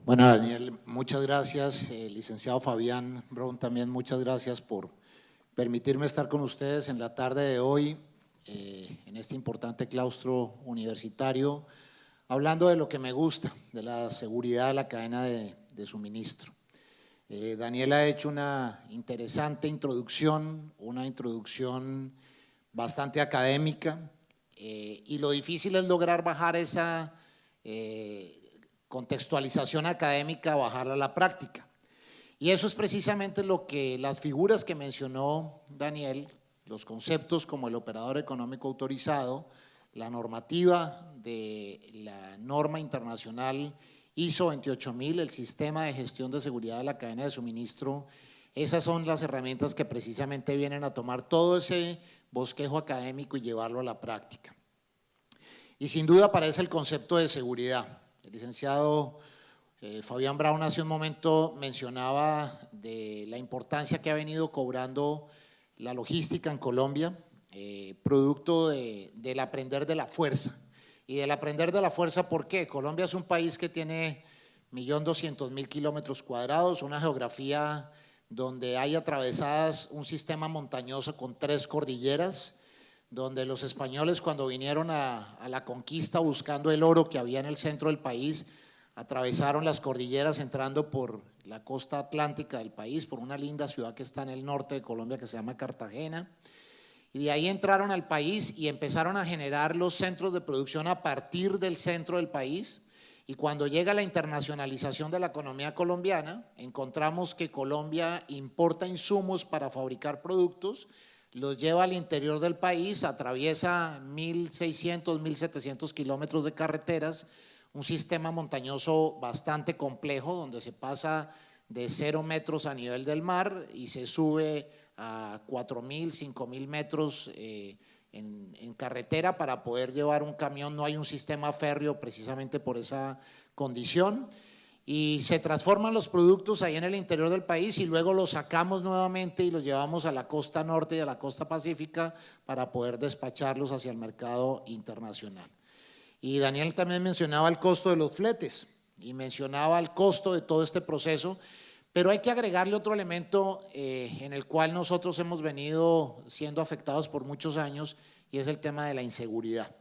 Bueno, Daniel, muchas gracias. Licenciado Fabián Brown, también muchas gracias por permitirme estar con ustedes en la tarde de hoy, en este importante claustro universitario, hablando de lo que me gusta, de la seguridad de la cadena de suministro. Daniel ha hecho una interesante introducción, una introducción bastante académica, y lo difícil es lograr bajar esa contextualización académica, bajarla a la práctica. Y eso es precisamente lo que las figuras que mencionó Daniel, los conceptos como el operador económico autorizado, la normativa de la norma internacional ISO 28000, el sistema de gestión de seguridad de la cadena de suministro, esas son las herramientas que precisamente vienen a tomar todo ese bosquejo académico y llevarlo a la práctica. Y sin duda aparece el concepto de seguridad. El licenciado Fabián Brown hace un momento mencionaba de la importancia que ha venido cobrando la logística en Colombia, producto del aprender de la fuerza. Y del aprender de la fuerza, ¿por qué? Colombia es un país que tiene 1.200.000 kilómetros cuadrados, una geografía donde hay atravesadas un sistema montañoso con 3 cordilleras, donde los españoles cuando vinieron a la conquista buscando el oro que había en el centro del país, atravesaron las cordilleras entrando por la costa atlántica del país, por una linda ciudad que está en el norte de Colombia que se llama Cartagena, y de ahí entraron al país y empezaron a generar los centros de producción a partir del centro del país. Y cuando llega la internacionalización de la economía colombiana, encontramos que Colombia importa insumos para fabricar productos, los lleva al interior del país, atraviesa 1.600, 1.700 kilómetros de carreteras, un sistema montañoso bastante complejo donde se pasa de 0 metros a nivel del mar y se sube a 4.000, 5.000 metros en carretera para poder llevar un camión. No hay un sistema férreo precisamente por esa condición. Y se transforman los productos ahí en el interior del país y luego los sacamos nuevamente y los llevamos a la costa norte y a la costa pacífica para poder despacharlos hacia el mercado internacional. Y Daniel también mencionaba el costo de los fletes y mencionaba el costo de todo este proceso, pero hay que agregarle otro elemento en el cual nosotros hemos venido siendo afectados por muchos años y es el tema de la inseguridad.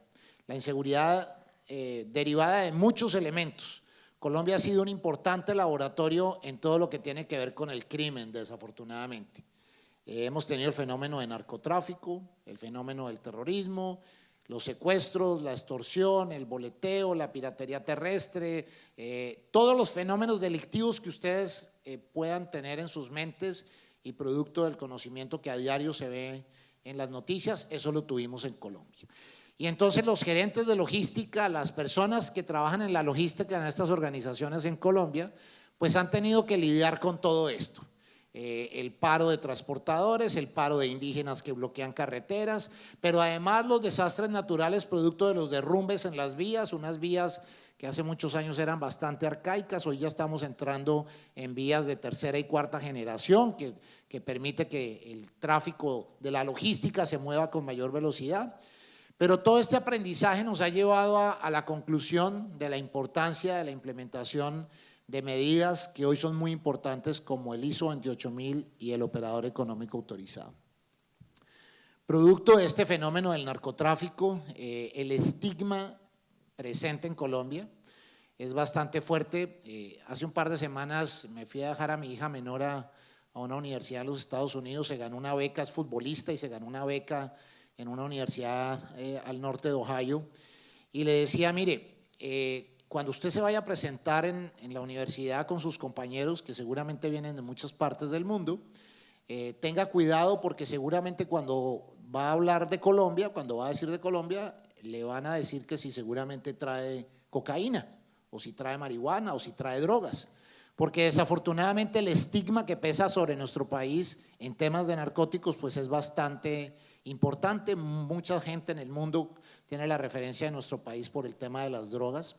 La inseguridad derivada de muchos elementos. Colombia ha sido un importante laboratorio en todo lo que tiene que ver con el crimen, desafortunadamente. Hemos tenido el fenómeno de narcotráfico, el fenómeno del terrorismo, los secuestros, la extorsión, el boleteo, la piratería terrestre, todos los fenómenos delictivos que ustedes puedan tener en sus mentes y producto del conocimiento que a diario se ve en las noticias, eso lo tuvimos en Colombia. Y entonces los gerentes de logística, las personas que trabajan en la logística en estas organizaciones en Colombia, pues han tenido que lidiar con todo esto. El paro de transportadores, el paro de indígenas que bloquean carreteras, pero además los desastres naturales producto de los derrumbes en las vías, unas vías que hace muchos años eran bastante arcaicas, hoy ya estamos entrando en vías de tercera y cuarta generación que permite que el tráfico de la logística se mueva con mayor velocidad. Pero todo este aprendizaje nos ha llevado a la conclusión de la importancia de la implementación de medidas que hoy son muy importantes como el ISO 28000 y el operador económico autorizado. Producto de este fenómeno del narcotráfico, el estigma presente en Colombia es bastante fuerte. Hace un par de semanas me fui a dejar a mi hija menor a una universidad en los Estados Unidos, se ganó una beca, es futbolista y se ganó una beca en una universidad al norte de Ohio, y le decía, mire, cuando usted se vaya a presentar en la universidad con sus compañeros, que seguramente vienen de muchas partes del mundo, tenga cuidado porque seguramente cuando va a hablar de Colombia, cuando va a decir de Colombia, le van a decir que si seguramente trae cocaína, o si trae marihuana, o si trae drogas. Porque desafortunadamente el estigma que pesa sobre nuestro país en temas de narcóticos pues es bastante importante. Mucha gente en el mundo tiene la referencia de nuestro país por el tema de las drogas.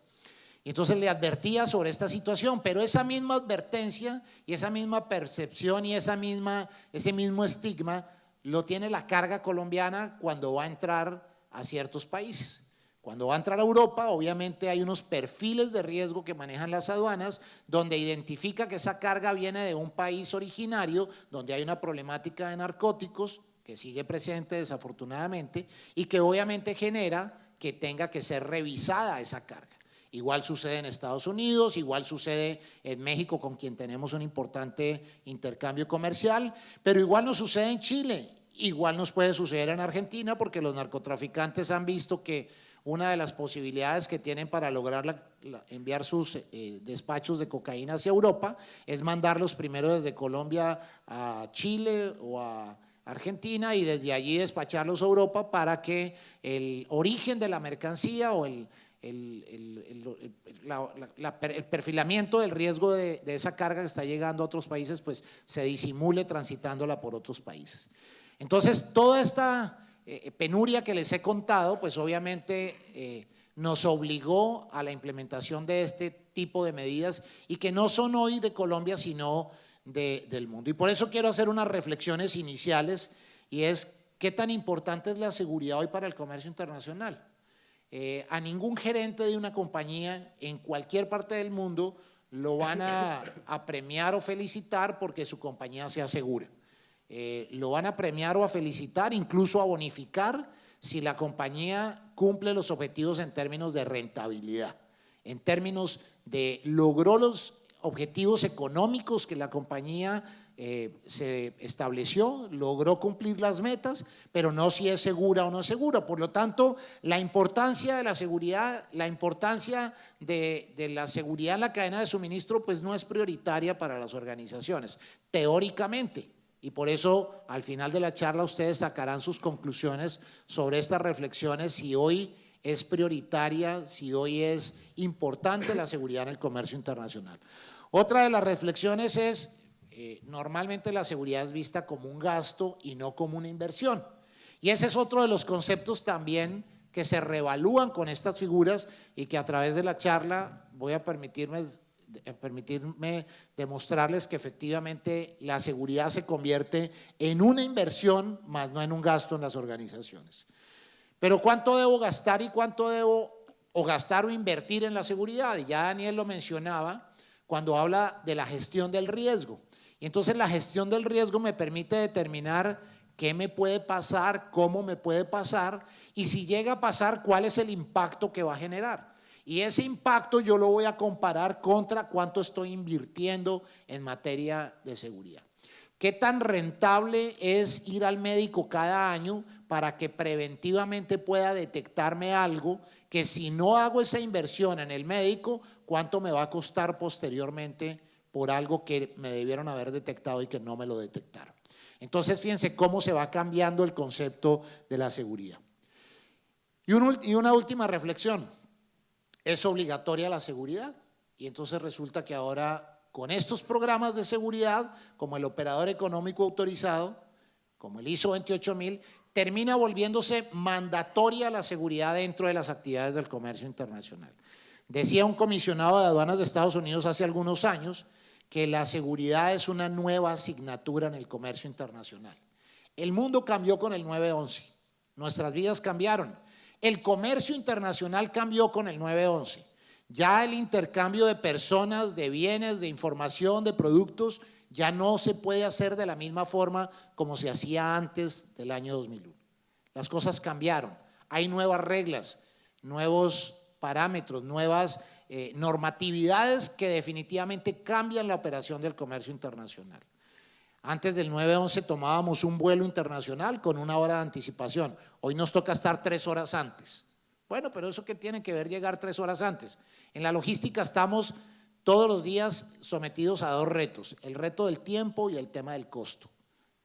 Y entonces le advertía sobre esta situación, pero esa misma advertencia y esa misma percepción y ese mismo estigma lo tiene la carga colombiana cuando va a entrar a ciertos países. Cuando va a entrar a Europa, obviamente hay unos perfiles de riesgo que manejan las aduanas, donde identifica que esa carga viene de un país originario, donde hay una problemática de narcóticos, que sigue presente desafortunadamente, y que obviamente genera que tenga que ser revisada esa carga. Igual sucede en Estados Unidos, igual sucede en México, con quien tenemos un importante intercambio comercial, pero igual nos sucede en Chile, igual nos puede suceder en Argentina, porque los narcotraficantes han visto que una de las posibilidades que tienen para lograr enviar sus despachos de cocaína hacia Europa es mandarlos primero desde Colombia a Chile o a Argentina y desde allí despacharlos a Europa para que el origen de la mercancía o el perfilamiento del riesgo de esa carga que está llegando a otros países pues se disimule transitándola por otros países. Entonces, toda esta penuria que les he contado, pues obviamente nos obligó a la implementación de este tipo de medidas y que no son hoy de Colombia, sino del mundo. Y por eso quiero hacer unas reflexiones iniciales y es qué tan importante es la seguridad hoy para el comercio internacional. A ningún gerente de una compañía en cualquier parte del mundo lo van a premiar o felicitar porque su compañía sea segura. Lo van a premiar o a felicitar, incluso a bonificar si la compañía cumple los objetivos en términos de rentabilidad, en términos de logró los objetivos económicos que la compañía se estableció, logró cumplir las metas, pero no si es segura o no es segura. Por lo tanto, la importancia de la seguridad, la importancia de la seguridad en la cadena de suministro, pues no es prioritaria para las organizaciones, teóricamente. Y por eso, al final de la charla, ustedes sacarán sus conclusiones sobre estas reflexiones, si hoy es prioritaria, si hoy es importante la seguridad en el comercio internacional. Otra de las reflexiones es, normalmente la seguridad es vista como un gasto y no como una inversión. Y ese es otro de los conceptos también que se reevalúan con estas figuras y que a través de la charla voy a permitirme demostrarles que efectivamente la seguridad se convierte en una inversión, más no en un gasto en las organizaciones. Pero ¿cuánto debo gastar y cuánto debo gastar o invertir en la seguridad? Y ya Daniel lo mencionaba cuando habla de la gestión del riesgo. Y entonces la gestión del riesgo me permite determinar qué me puede pasar, cómo me puede pasar y si llega a pasar, cuál es el impacto que va a generar. Y ese impacto yo lo voy a comparar contra cuánto estoy invirtiendo en materia de seguridad. ¿Qué tan rentable es ir al médico cada año para que preventivamente pueda detectarme algo que si no hago esa inversión en el médico, cuánto me va a costar posteriormente por algo que me debieron haber detectado y que no me lo detectaron? Entonces, fíjense cómo se va cambiando el concepto de la seguridad. Y una última reflexión. ¿Es obligatoria la seguridad? Y entonces resulta que ahora con estos programas de seguridad, como el operador económico autorizado, como el ISO 28000, termina volviéndose mandatoria la seguridad dentro de las actividades del comercio internacional. Decía un comisionado de aduanas de Estados Unidos hace algunos años que la seguridad es una nueva asignatura en el comercio internacional. El mundo cambió con el 9/11, nuestras vidas cambiaron. El comercio internacional cambió con el 9/11. Ya el intercambio de personas, de bienes, de información, de productos, ya no se puede hacer de la misma forma como se hacía antes del año 2001. Las cosas cambiaron. Hay nuevas reglas, nuevos parámetros, nuevas normatividades que definitivamente cambian la operación del comercio internacional. Antes del 9/11 tomábamos un vuelo internacional con 1 hora de anticipación. Hoy nos toca estar 3 horas antes. Bueno, pero ¿eso qué tiene que ver llegar 3 horas antes? En la logística estamos todos los días sometidos a 2 retos, el reto del tiempo y el tema del costo.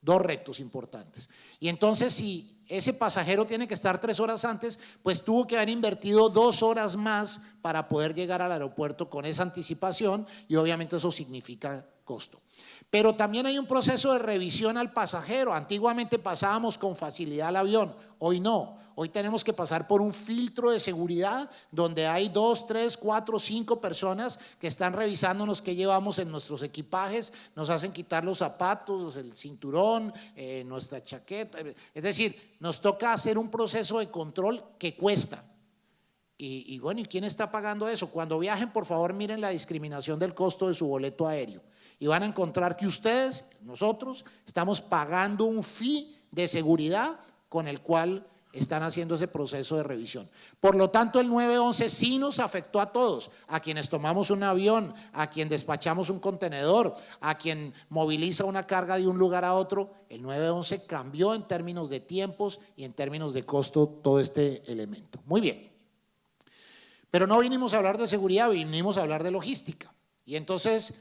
2 retos importantes. Y entonces, si ese pasajero tiene que estar 3 horas antes, pues tuvo que haber invertido 2 horas más para poder llegar al aeropuerto con esa anticipación y obviamente eso significa costo. Pero también hay un proceso de revisión al pasajero. Antiguamente pasábamos con facilidad al avión, hoy no. Hoy tenemos que pasar por un filtro de seguridad donde hay 2, 3, 4, 5 personas que están revisándonos qué llevamos en nuestros equipajes, nos hacen quitar los zapatos, el cinturón, nuestra chaqueta. Es decir, nos toca hacer un proceso de control que cuesta. Y bueno, ¿y quién está pagando eso? Cuando viajen, por favor, miren la discriminación del costo de su boleto aéreo y van a encontrar que ustedes, nosotros, estamos pagando un fee de seguridad con el cual están haciendo ese proceso de revisión. Por lo tanto, el 911 sí nos afectó a todos, a quienes tomamos un avión, a quien despachamos un contenedor, a quien moviliza una carga de un lugar a otro. El 911 cambió en términos de tiempos y en términos de costo todo este elemento. Muy bien. Pero no vinimos a hablar de seguridad, vinimos a hablar de logística. Y entonces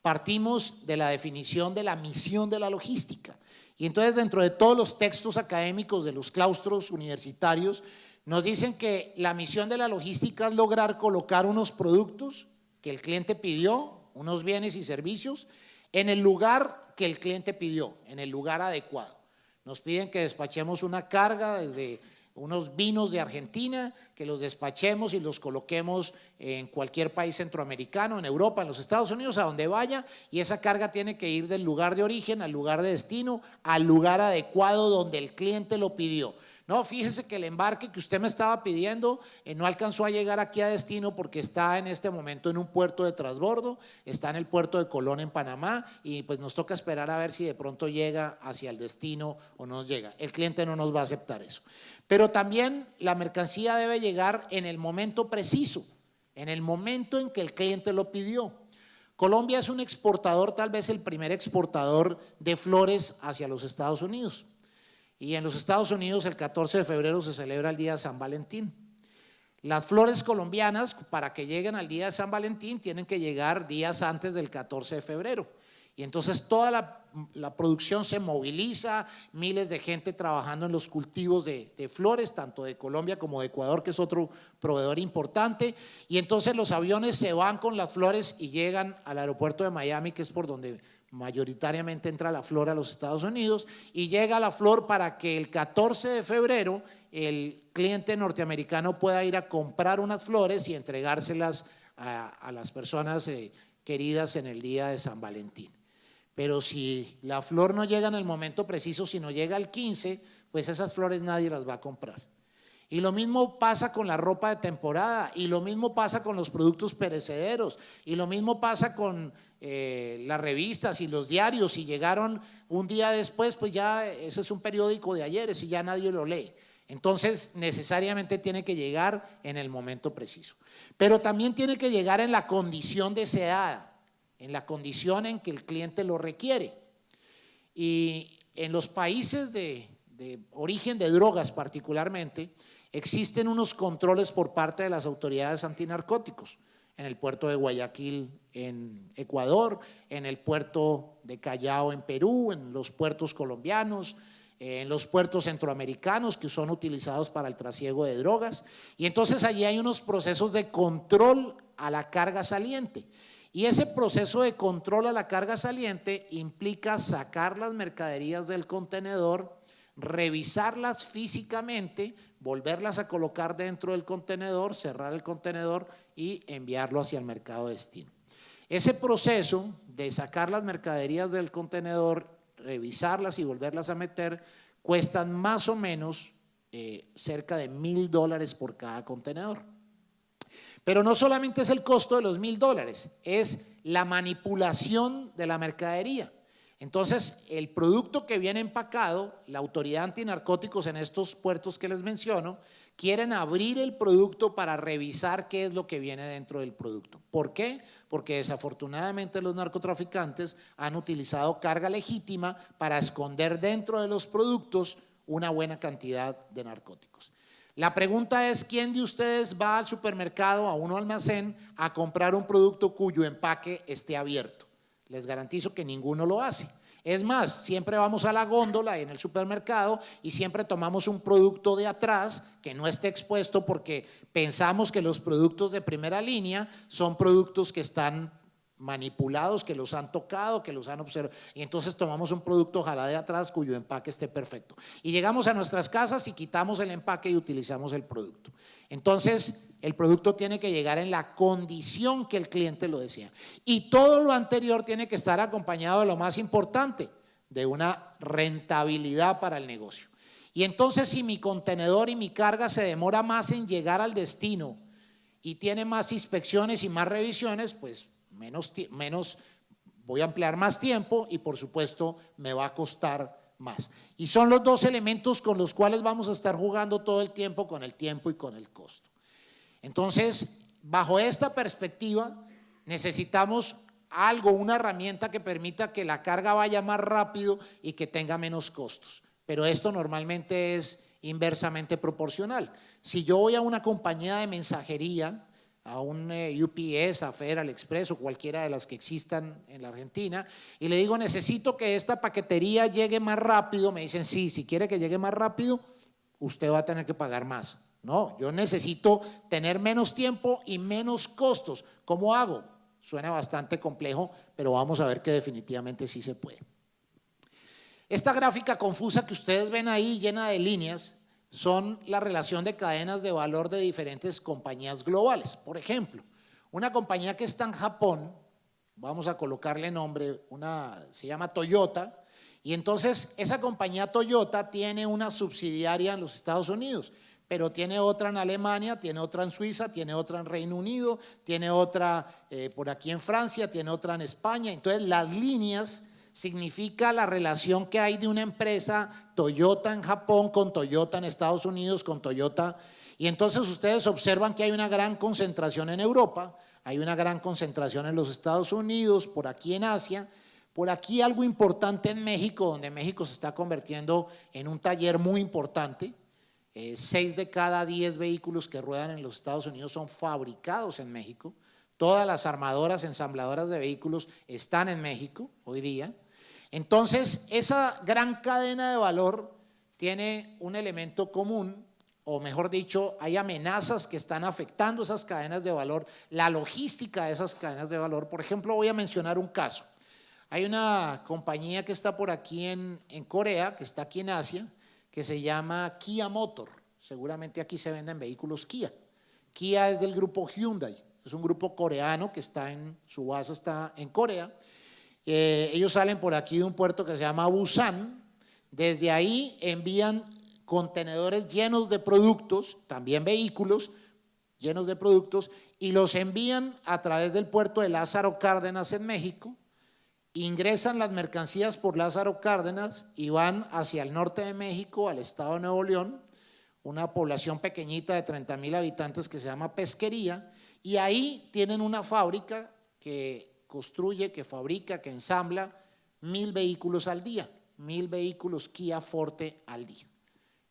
partimos de la definición de la misión de la logística. Y entonces dentro de todos los textos académicos de los claustros universitarios nos dicen que la misión de la logística es lograr colocar unos productos que el cliente pidió, unos bienes y servicios, en el lugar que el cliente pidió, en el lugar adecuado. Nos piden que despachemos una carga desde unos vinos de Argentina, que los despachemos y los coloquemos en cualquier país centroamericano, en Europa, en los Estados Unidos, a donde vaya, y esa carga tiene que ir del lugar de origen al lugar de destino, al lugar adecuado donde el cliente lo pidió. No, fíjese que el embarque que usted me estaba pidiendo no alcanzó a llegar aquí a destino porque está en este momento en un puerto de transbordo, está en el puerto de Colón en Panamá y pues nos toca esperar a ver si de pronto llega hacia el destino o no llega. El cliente no nos va a aceptar eso. Pero también la mercancía debe llegar en el momento preciso, en el momento en que el cliente lo pidió. Colombia es un exportador, tal vez el primer exportador de flores hacia los Estados Unidos. Y en los Estados Unidos el 14 de febrero se celebra el Día de San Valentín. Las flores colombianas, para que lleguen al Día de San Valentín, tienen que llegar días antes del 14 de febrero. Y entonces toda la producción se moviliza, miles de gente trabajando en los cultivos de flores, tanto de Colombia como de Ecuador, que es otro proveedor importante. Y entonces los aviones se van con las flores y llegan al aeropuerto de Miami, que es por donde mayoritariamente entra la flor a los Estados Unidos, y llega la flor para que el 14 de febrero el cliente norteamericano pueda ir a comprar unas flores y entregárselas a las personas queridas en el día de San Valentín. Pero si la flor no llega en el momento preciso, sino llega al 15, pues esas flores nadie las va a comprar. Y lo mismo pasa con la ropa de temporada, y lo mismo pasa con los productos perecederos, y lo mismo pasa con las revistas y los diarios. Si llegaron un día después, pues ya ese es un periódico de ayer, ese ya nadie lo lee. Entonces necesariamente tiene que llegar en el momento preciso. Pero también tiene que llegar en la condición deseada, en la condición en que el cliente lo requiere. Y en los países de origen de drogas particularmente, existen unos controles por parte de las autoridades antinarcóticos, en el puerto de Guayaquil en Ecuador, en el puerto de Callao en Perú, en los puertos colombianos, en los puertos centroamericanos que son utilizados para el trasiego de drogas. Y entonces allí hay unos procesos de control a la carga saliente. Y ese proceso de control a la carga saliente implica sacar las mercaderías del contenedor, revisarlas físicamente, volverlas a colocar dentro del contenedor, cerrar el contenedor y enviarlo hacia el mercado de destino. Ese proceso de sacar las mercaderías del contenedor, revisarlas y volverlas a meter, cuestan más o menos cerca de $1.000 por cada contenedor. Pero no solamente es el costo de los $1.000, es la manipulación de la mercadería. Entonces, el producto que viene empacado, la autoridad antinarcóticos en estos puertos que les menciono, quieren abrir el producto para revisar qué es lo que viene dentro del producto. ¿Por qué? Porque desafortunadamente los narcotraficantes han utilizado carga legítima para esconder dentro de los productos una buena cantidad de narcóticos. La pregunta es, ¿quién de ustedes va al supermercado, a un almacén, a comprar un producto cuyo empaque esté abierto? Les garantizo que ninguno lo hace. Es más, siempre vamos a la góndola en el supermercado y siempre tomamos un producto de atrás que no esté expuesto porque pensamos que los productos de primera línea son productos que están manipulados, que los han tocado, que los han observado, y entonces tomamos un producto ojalá de atrás cuyo empaque esté perfecto. Y llegamos a nuestras casas y quitamos el empaque y utilizamos el producto. Entonces, el producto tiene que llegar en la condición que el cliente lo desea. Y todo lo anterior tiene que estar acompañado de lo más importante, de una rentabilidad para el negocio. Y entonces si mi contenedor y mi carga se demora más en llegar al destino y tiene más inspecciones y más revisiones, pues menos voy a emplear más tiempo y por supuesto me va a costar más. Y son los dos elementos con los cuales vamos a estar jugando todo el tiempo, con el tiempo y con el costo. Entonces, bajo esta perspectiva, necesitamos algo, una herramienta que permita que la carga vaya más rápido y que tenga menos costos. Pero esto normalmente es inversamente proporcional. Si yo voy a una compañía de mensajería, a un UPS, a Federal Express o cualquiera de las que existan en la Argentina, y le digo, necesito que esta paquetería llegue más rápido, me dicen, sí, si quiere que llegue más rápido, usted va a tener que pagar más. No, yo necesito tener menos tiempo y menos costos. ¿Cómo hago? Suena bastante complejo, pero vamos a ver que definitivamente sí se puede. Esta gráfica confusa que ustedes ven ahí, llena de líneas, son la relación de cadenas de valor de diferentes compañías globales. Por ejemplo, una compañía que está en Japón, vamos a colocarle nombre, se llama Toyota, y entonces esa compañía Toyota tiene una subsidiaria en los Estados Unidos, pero tiene otra en Alemania, tiene otra en Suiza, tiene otra en Reino Unido, tiene otra por aquí en Francia, tiene otra en España. Entonces las líneas significa la relación que hay de una empresa Toyota en Japón con Toyota en Estados Unidos, con Toyota. Y entonces ustedes observan que hay una gran concentración en Europa, hay una gran concentración en los Estados Unidos, por aquí en Asia, por aquí algo importante en México, donde México se está convirtiendo en un taller muy importante. 6 de cada 10 vehículos que ruedan en los Estados Unidos son fabricados en México. Todas las armadoras, ensambladoras de vehículos están en México hoy día. Entonces, esa gran cadena de valor tiene un elemento común, o mejor dicho, hay amenazas que están afectando esas cadenas de valor, la logística de esas cadenas de valor. Por ejemplo, voy a mencionar un caso. Hay una compañía que está por aquí en Corea, que está aquí en Asia, que se llama Kia Motor. Seguramente aquí se venden vehículos Kia. Kia es del grupo Hyundai, es un grupo coreano que su base está en Corea. Ellos salen por aquí de un puerto que se llama Busan. Desde ahí envían contenedores llenos de productos, también vehículos llenos de productos, y los envían a través del puerto de Lázaro Cárdenas en México. Ingresan las mercancías por Lázaro Cárdenas y van hacia el norte de México, al estado de Nuevo León, una población pequeñita de 30,000 habitantes que se llama Pesquería, y ahí tienen una fábrica que construye, que fabrica, que ensambla 1,000 vehículos al día, 1,000 vehículos Kia Forte al día.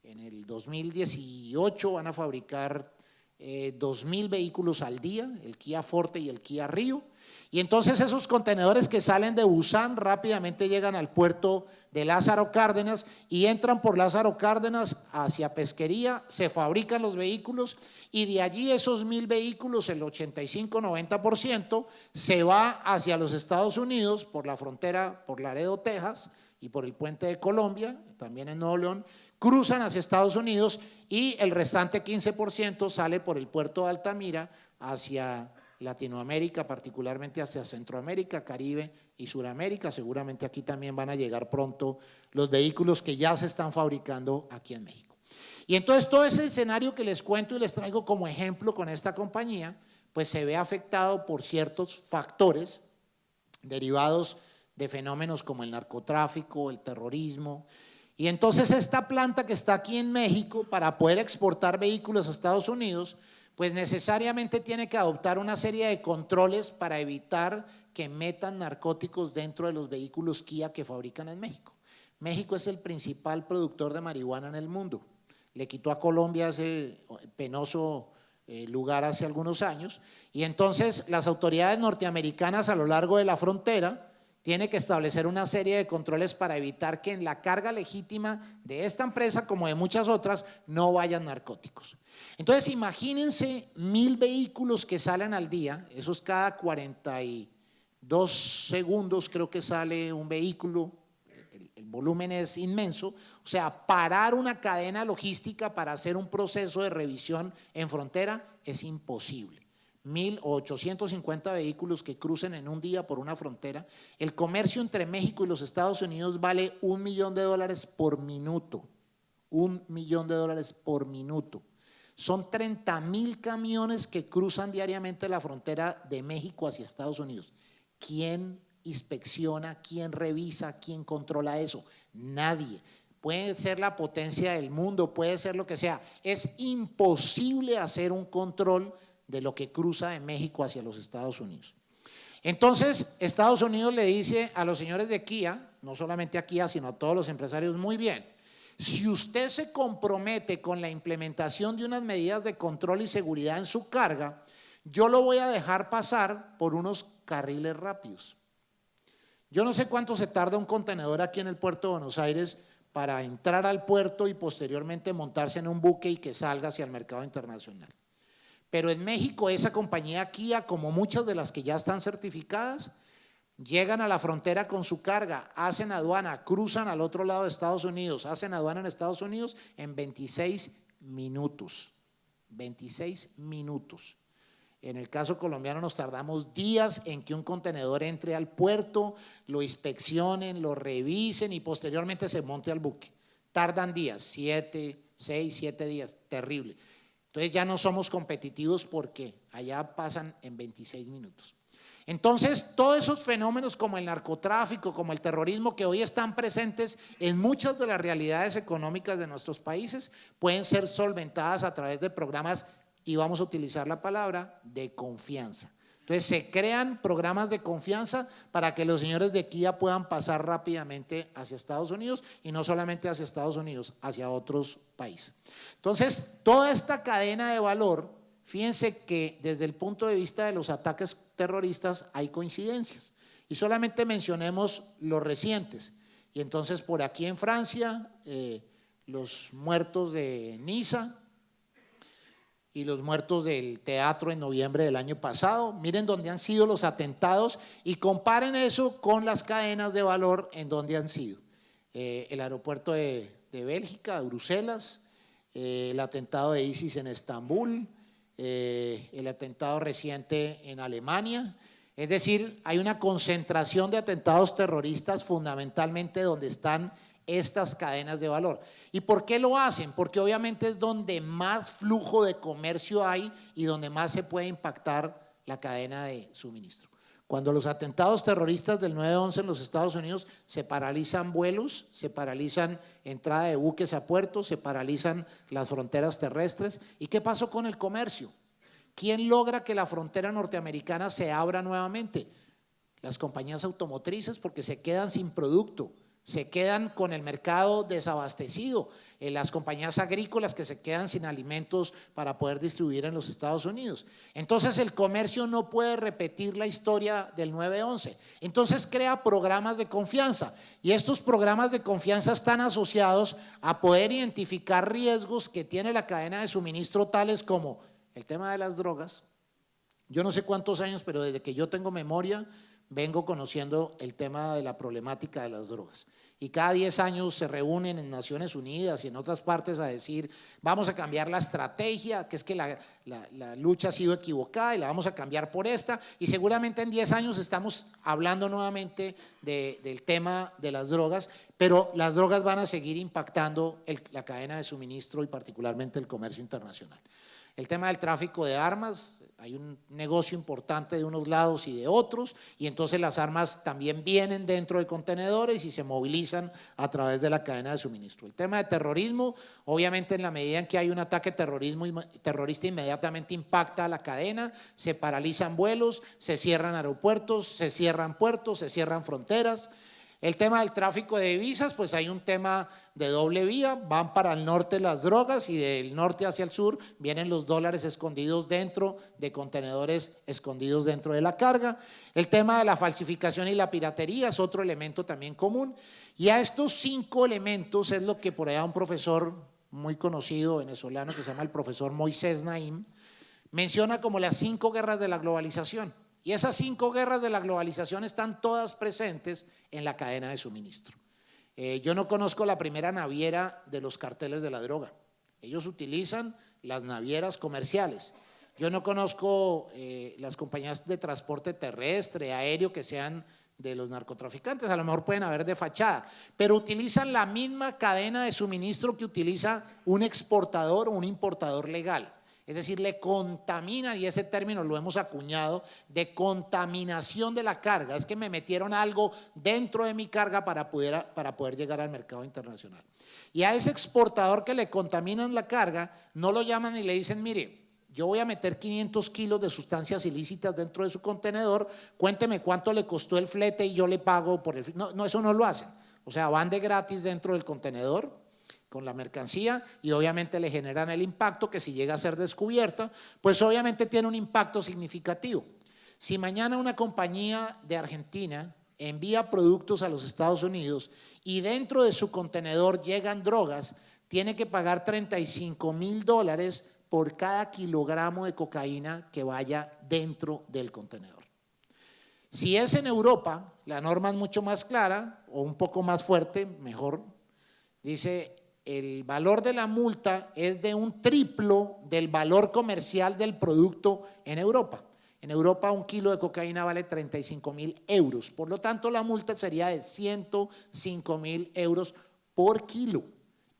En el 2018 van a fabricar 2,000 vehículos al día, el Kia Forte y el Kia Rio. Y entonces esos contenedores que salen de Busan rápidamente llegan al puerto de Lázaro Cárdenas y entran por Lázaro Cárdenas hacia Pesquería, se fabrican los vehículos y de allí esos 1,000 vehículos, el 85-90%, se va hacia los Estados Unidos por la frontera, por Laredo, Texas y por el puente de Colombia, también en Nuevo León, cruzan hacia Estados Unidos y el restante 15% sale por el puerto de Altamira hacia Latinoamérica, particularmente hacia Centroamérica, Caribe y Suramérica. Seguramente aquí también van a llegar pronto los vehículos que ya se están fabricando aquí en México. Y entonces todo ese escenario que les cuento y les traigo como ejemplo con esta compañía, pues se ve afectado por ciertos factores derivados de fenómenos como el narcotráfico, el terrorismo. Y entonces esta planta que está aquí en México, para poder exportar vehículos a Estados Unidos, pues necesariamente tiene que adoptar una serie de controles para evitar que metan narcóticos dentro de los vehículos Kia que fabrican en México. México es el principal productor de marihuana en el mundo. Le quitó a Colombia ese penoso lugar hace algunos años. Y entonces las autoridades norteamericanas a lo largo de la frontera tienen que establecer una serie de controles para evitar que en la carga legítima de esta empresa, como de muchas otras, no vayan narcóticos. Entonces imagínense 1,000 vehículos que salen al día, eso es cada 42 segundos creo que sale un vehículo, el volumen es inmenso, o sea, parar una cadena logística para hacer un proceso de revisión en frontera es imposible. 1,850 vehículos que crucen en un día por una frontera. El comercio entre México y los Estados Unidos vale $1 millón por minuto. $1.000.000 por minuto. Son 30.000 camiones que cruzan diariamente la frontera de México hacia Estados Unidos. ¿Quién inspecciona, quién revisa, quién controla eso? Nadie. Puede ser la potencia del mundo, puede ser lo que sea. Es imposible hacer un control de lo que cruza de México hacia los Estados Unidos. Entonces, Estados Unidos le dice a los señores de Kia, no solamente a Kia, sino a todos los empresarios, muy bien, si usted se compromete con la implementación de unas medidas de control y seguridad en su carga, yo lo voy a dejar pasar por unos carriles rápidos. Yo no sé cuánto se tarda un contenedor aquí en el puerto de Buenos Aires para entrar al puerto y posteriormente montarse en un buque y que salga hacia el mercado internacional. Pero en México esa compañía Kia, como muchas de las que ya están certificadas, llegan a la frontera con su carga, hacen aduana, cruzan al otro lado de Estados Unidos, hacen aduana en Estados Unidos en 26 minutos. 26 minutos. En el caso colombiano nos tardamos días en que un contenedor entre al puerto, lo inspeccionen, lo revisen y posteriormente se monte al buque. Tardan días, 6, 7 días, terrible. Entonces ya no somos competitivos porque allá pasan en 26 minutos. Entonces, todos esos fenómenos como el narcotráfico, como el terrorismo, que hoy están presentes en muchas de las realidades económicas de nuestros países, pueden ser solventadas a través de programas, y vamos a utilizar la palabra, de confianza. Entonces, se crean programas de confianza para que los señores de Kia puedan pasar rápidamente hacia Estados Unidos, y no solamente hacia Estados Unidos, hacia otros países. Entonces, toda esta cadena de valor, fíjense que desde el punto de vista de los ataques terroristas hay coincidencias, y solamente mencionemos los recientes. Y entonces por aquí en Francia, los muertos de Niza y los muertos del teatro en noviembre del año pasado, miren dónde han sido los atentados y comparen eso con las cadenas de valor en donde han sido. El aeropuerto de Bélgica, de Bruselas, el atentado de ISIS en Estambul, el atentado reciente en Alemania. Es decir, hay una concentración de atentados terroristas fundamentalmente donde están estas cadenas de valor. ¿Y por qué lo hacen? Porque obviamente es donde más flujo de comercio hay y donde más se puede impactar la cadena de suministro. Cuando los atentados terroristas del 9/11 en los Estados Unidos se paralizan vuelos, se paralizan entrada de buques a puertos, se paralizan las fronteras terrestres. ¿Y qué pasó con el comercio? ¿Quién logra que la frontera norteamericana se abra nuevamente? Las compañías automotrices, porque se quedan sin producto, se quedan con el mercado desabastecido, las compañías agrícolas que se quedan sin alimentos para poder distribuir en los Estados Unidos. Entonces el comercio no puede repetir la historia del 9/11. Entonces crea programas de confianza, y estos programas de confianza están asociados a poder identificar riesgos que tiene la cadena de suministro, tales como el tema de las drogas. Yo no sé cuántos años, pero desde que yo tengo memoria vengo conociendo el tema de la problemática de las drogas, y cada 10 años se reúnen en Naciones Unidas y en otras partes a decir vamos a cambiar la estrategia, que es que la lucha ha sido equivocada y la vamos a cambiar por esta, y seguramente en 10 años estamos hablando nuevamente del tema de las drogas, pero las drogas van a seguir impactando la cadena de suministro y particularmente el comercio internacional. El tema del tráfico de armas, hay un negocio importante de unos lados y de otros, y entonces las armas también vienen dentro de contenedores y se movilizan a través de la cadena de suministro. El tema de terrorismo, obviamente en la medida en que hay un ataque terrorista inmediatamente impacta a la cadena, se paralizan vuelos, se cierran aeropuertos, se cierran puertos, se cierran fronteras. El tema del tráfico de divisas, pues hay un tema de doble vía, van para el norte las drogas y del norte hacia el sur vienen los dólares escondidos dentro de contenedores escondidos dentro de la carga. El tema de la falsificación y la piratería es otro elemento también común, y a estos 5 elementos es lo que por allá un profesor muy conocido venezolano que se llama el profesor Moisés Naim menciona como las 5 guerras de la globalización. Y esas 5 guerras de la globalización están todas presentes en la cadena de suministro. Yo no conozco la primera naviera de los carteles de la droga. Ellos utilizan las navieras comerciales. Yo no conozco las compañías de transporte terrestre, aéreo, que sean de los narcotraficantes, a lo mejor pueden haber de fachada, pero utilizan la misma cadena de suministro que utiliza un exportador o un importador legal. Es decir, le contaminan, y ese término lo hemos acuñado, de contaminación de la carga. Es que me metieron algo dentro de mi carga para poder llegar al mercado internacional. Y a ese exportador que le contaminan la carga, no lo llaman y le dicen, mire, yo voy a meter 500 kilos de sustancias ilícitas dentro de su contenedor, cuénteme cuánto le costó el flete y yo le pago por el flete. No, eso no lo hacen. O sea, van de gratis dentro del contenedor con la mercancía y obviamente le generan el impacto que si llega a ser descubierta, pues obviamente tiene un impacto significativo. Si mañana una compañía de Argentina envía productos a los Estados Unidos y dentro de su contenedor llegan drogas, tiene que pagar $35.000 por cada kilogramo de cocaína que vaya dentro del contenedor. Si es en Europa, la norma es mucho más clara o un poco más fuerte, mejor, dice el valor de la multa es de un triplo del valor comercial del producto en Europa. En Europa un kilo de cocaína vale 35.000 euros, por lo tanto la multa sería de 105.000 euros por kilo.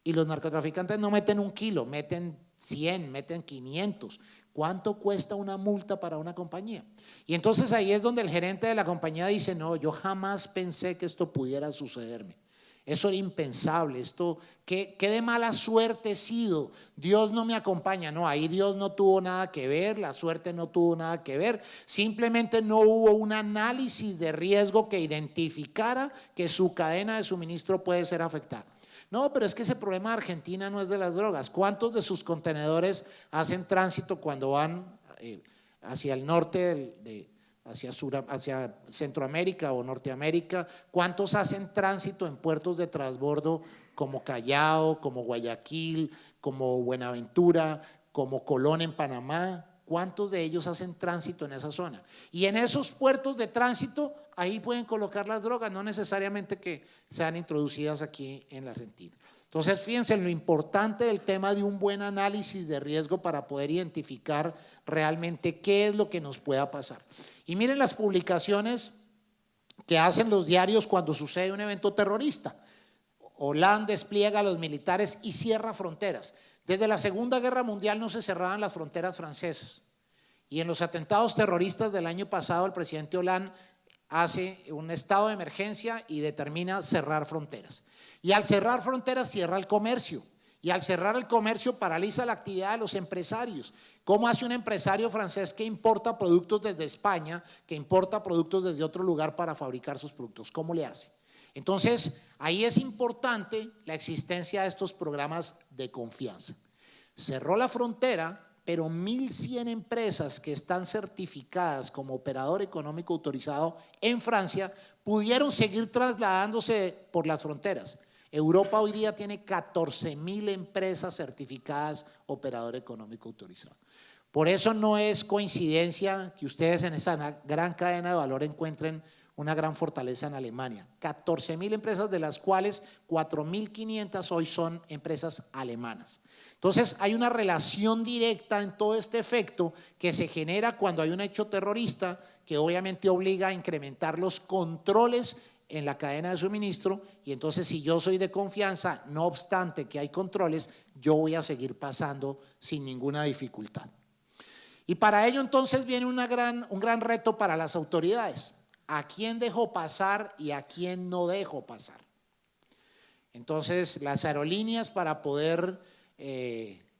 Y los narcotraficantes no meten un kilo, meten 100, meten 500. ¿Cuánto cuesta una multa para una compañía? Y entonces ahí es donde el gerente de la compañía dice, no, yo jamás pensé que esto pudiera sucederme. Eso era impensable, esto, ¿qué de mala suerte he sido? Dios no me acompaña. No, ahí Dios no tuvo nada que ver, la suerte no tuvo nada que ver, simplemente no hubo un análisis de riesgo que identificara que su cadena de suministro puede ser afectada. No, pero es que ese problema de Argentina no es de las drogas. ¿Cuántos de sus contenedores hacen tránsito cuando van hacia el norte hacia Centroamérica o Norteamérica? ¿Cuántos hacen tránsito en puertos de transbordo como Callao, como Guayaquil, como Buenaventura, como Colón en Panamá? ¿Cuántos de ellos hacen tránsito en esa zona? Y en esos puertos de tránsito, ahí pueden colocar las drogas, no necesariamente que sean introducidas aquí en la Argentina. Entonces, fíjense en lo importante del tema de un buen análisis de riesgo para poder identificar realmente qué es lo que nos pueda pasar. Y miren las publicaciones que hacen los diarios cuando sucede un evento terrorista. Hollande despliega a los militares y cierra fronteras. Desde la Segunda Guerra Mundial no se cerraban las fronteras francesas. Y en los atentados terroristas del año pasado, el presidente Hollande hace un estado de emergencia y determina cerrar fronteras. Y al cerrar fronteras cierra el comercio. Y al cerrar el comercio paraliza la actividad de los empresarios. ¿Cómo hace un empresario francés que importa productos desde España, que importa productos desde otro lugar para fabricar sus productos? ¿Cómo le hace? Entonces, ahí es importante la existencia de estos programas de confianza. Cerró la frontera, pero 1.100 empresas que están certificadas como operador económico autorizado en Francia pudieron seguir trasladándose por las fronteras. Europa hoy día tiene 14.000 empresas certificadas operador económico autorizado. Por eso no es coincidencia que ustedes en esa gran cadena de valor encuentren una gran fortaleza en Alemania. 14.000 empresas, de las cuales 4.500 hoy son empresas alemanas. Entonces hay una relación directa en todo este efecto que se genera cuando hay un hecho terrorista que obviamente obliga a incrementar los controles en la cadena de suministro, y entonces si yo soy de confianza, no obstante que hay controles, yo voy a seguir pasando sin ninguna dificultad. Y para ello entonces viene un gran reto para las autoridades. ¿A quién dejo pasar y a quién no dejo pasar? Entonces las aerolíneas, para poder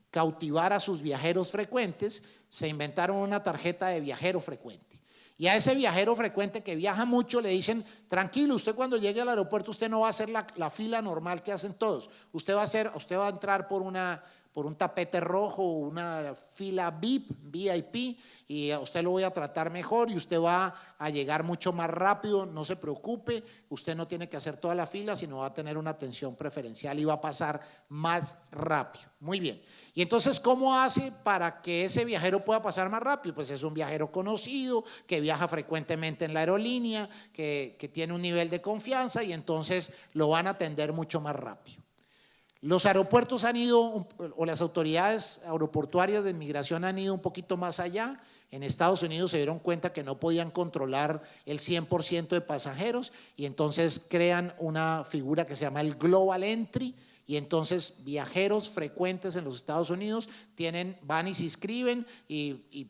cautivar a sus viajeros frecuentes, se inventaron una tarjeta de viajero frecuente. Y a ese viajero frecuente que viaja mucho le dicen, tranquilo, usted cuando llegue al aeropuerto usted no va a hacer la fila normal que hacen todos. Usted va a entrar por un tapete rojo, una fila VIP, y a usted lo voy a tratar mejor y usted va a llegar mucho más rápido, no se preocupe, usted no tiene que hacer toda la fila, sino va a tener una atención preferencial y va a pasar más rápido. Muy bien. Y entonces, ¿cómo hace para que ese viajero pueda pasar más rápido? Pues es un viajero conocido, que viaja frecuentemente en la aerolínea, que tiene un nivel de confianza y entonces lo van a atender mucho más rápido. Los aeropuertos han ido, o las autoridades aeroportuarias de inmigración han ido un poquito más allá. En Estados Unidos se dieron cuenta que no podían controlar el 100% de pasajeros y entonces crean una figura que se llama el Global Entry, y entonces viajeros frecuentes en los Estados Unidos van y se inscriben y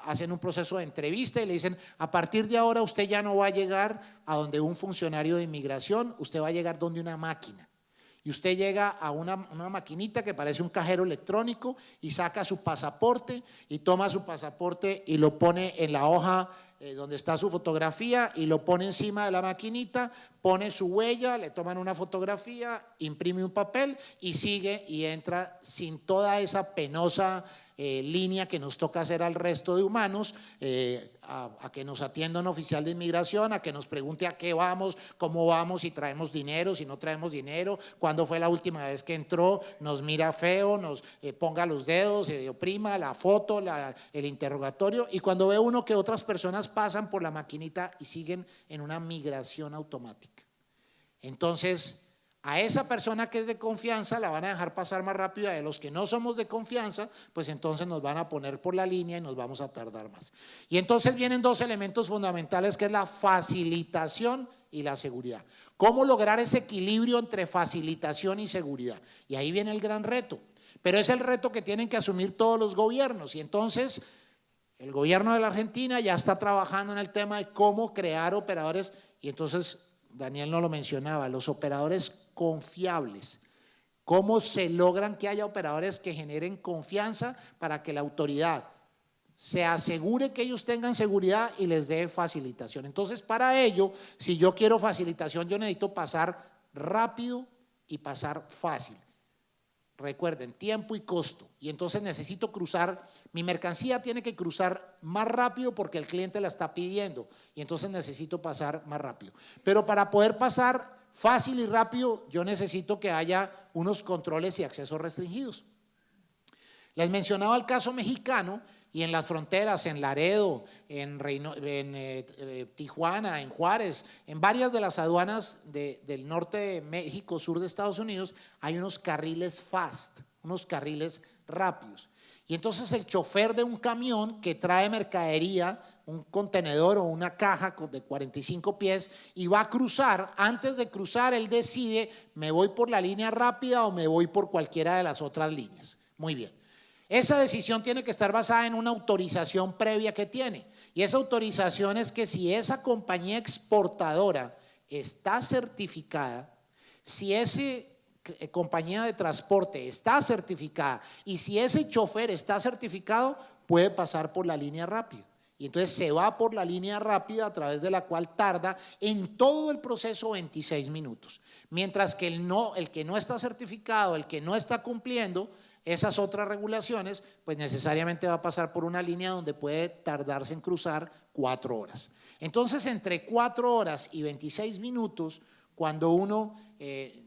hacen un proceso de entrevista y le dicen: a partir de ahora usted ya no va a llegar a donde un funcionario de inmigración, usted va a llegar donde una máquina. Y usted llega a una maquinita que parece un cajero electrónico y saca su pasaporte y toma su pasaporte y lo pone en la hoja donde está su fotografía y lo pone encima de la maquinita, pone su huella, le toman una fotografía, imprime un papel y sigue y entra sin toda esa penosa línea que nos toca hacer al resto de humanos, a que nos atienda un oficial de inmigración, a que nos pregunte a qué vamos, cómo vamos, si traemos dinero, si no traemos dinero, cuándo fue la última vez que entró, nos mira feo, nos ponga los dedos, oprima la foto, el interrogatorio, y cuando ve uno que otras personas pasan por la maquinita y siguen en una migración automática. Entonces, a esa persona que es de confianza la van a dejar pasar más rápido, a los que no somos de confianza, pues entonces nos van a poner por la línea y nos vamos a tardar más. Y entonces vienen dos elementos fundamentales, que es la facilitación y la seguridad. ¿Cómo lograr ese equilibrio entre facilitación y seguridad? Y ahí viene el gran reto, pero es el reto que tienen que asumir todos los gobiernos. Y entonces el gobierno de la Argentina ya está trabajando en el tema de cómo crear operadores, y entonces Daniel no lo mencionaba, los operadores confiables. ¿Cómo se logran que haya operadores que generen confianza para que la autoridad se asegure que ellos tengan seguridad y les dé facilitación? Entonces, para ello, si yo quiero facilitación, yo necesito pasar rápido y pasar fácil. Recuerden, tiempo y costo. Y entonces necesito cruzar, mi mercancía tiene que cruzar más rápido porque el cliente la está pidiendo. Y entonces necesito pasar más rápido. Pero para poder pasar fácil y rápido, yo necesito que haya unos controles y accesos restringidos. Les mencionaba el caso mexicano, y en las fronteras, en Laredo, en Tijuana, en Juárez, en varias de las aduanas del norte de México, sur de Estados Unidos, hay unos carriles fast, unos carriles rápidos. Y entonces el chofer de un camión que trae mercadería, un contenedor o una caja de 45 pies, y va a cruzar, antes de cruzar él decide: me voy por la línea rápida o me voy por cualquiera de las otras líneas. Muy bien. Esa decisión tiene que estar basada en una autorización previa que tiene, y esa autorización es que si esa compañía exportadora está certificada, si esa compañía de transporte está certificada y si ese chofer está certificado, puede pasar por la línea rápida. Y entonces se va por la línea rápida, a través de la cual tarda en todo el proceso 26 minutos. Mientras que el que no está certificado, el que no está cumpliendo esas otras regulaciones, pues necesariamente va a pasar por una línea donde puede tardarse en cruzar 4 horas. Entonces, entre 4 horas y 26 minutos, cuando uno,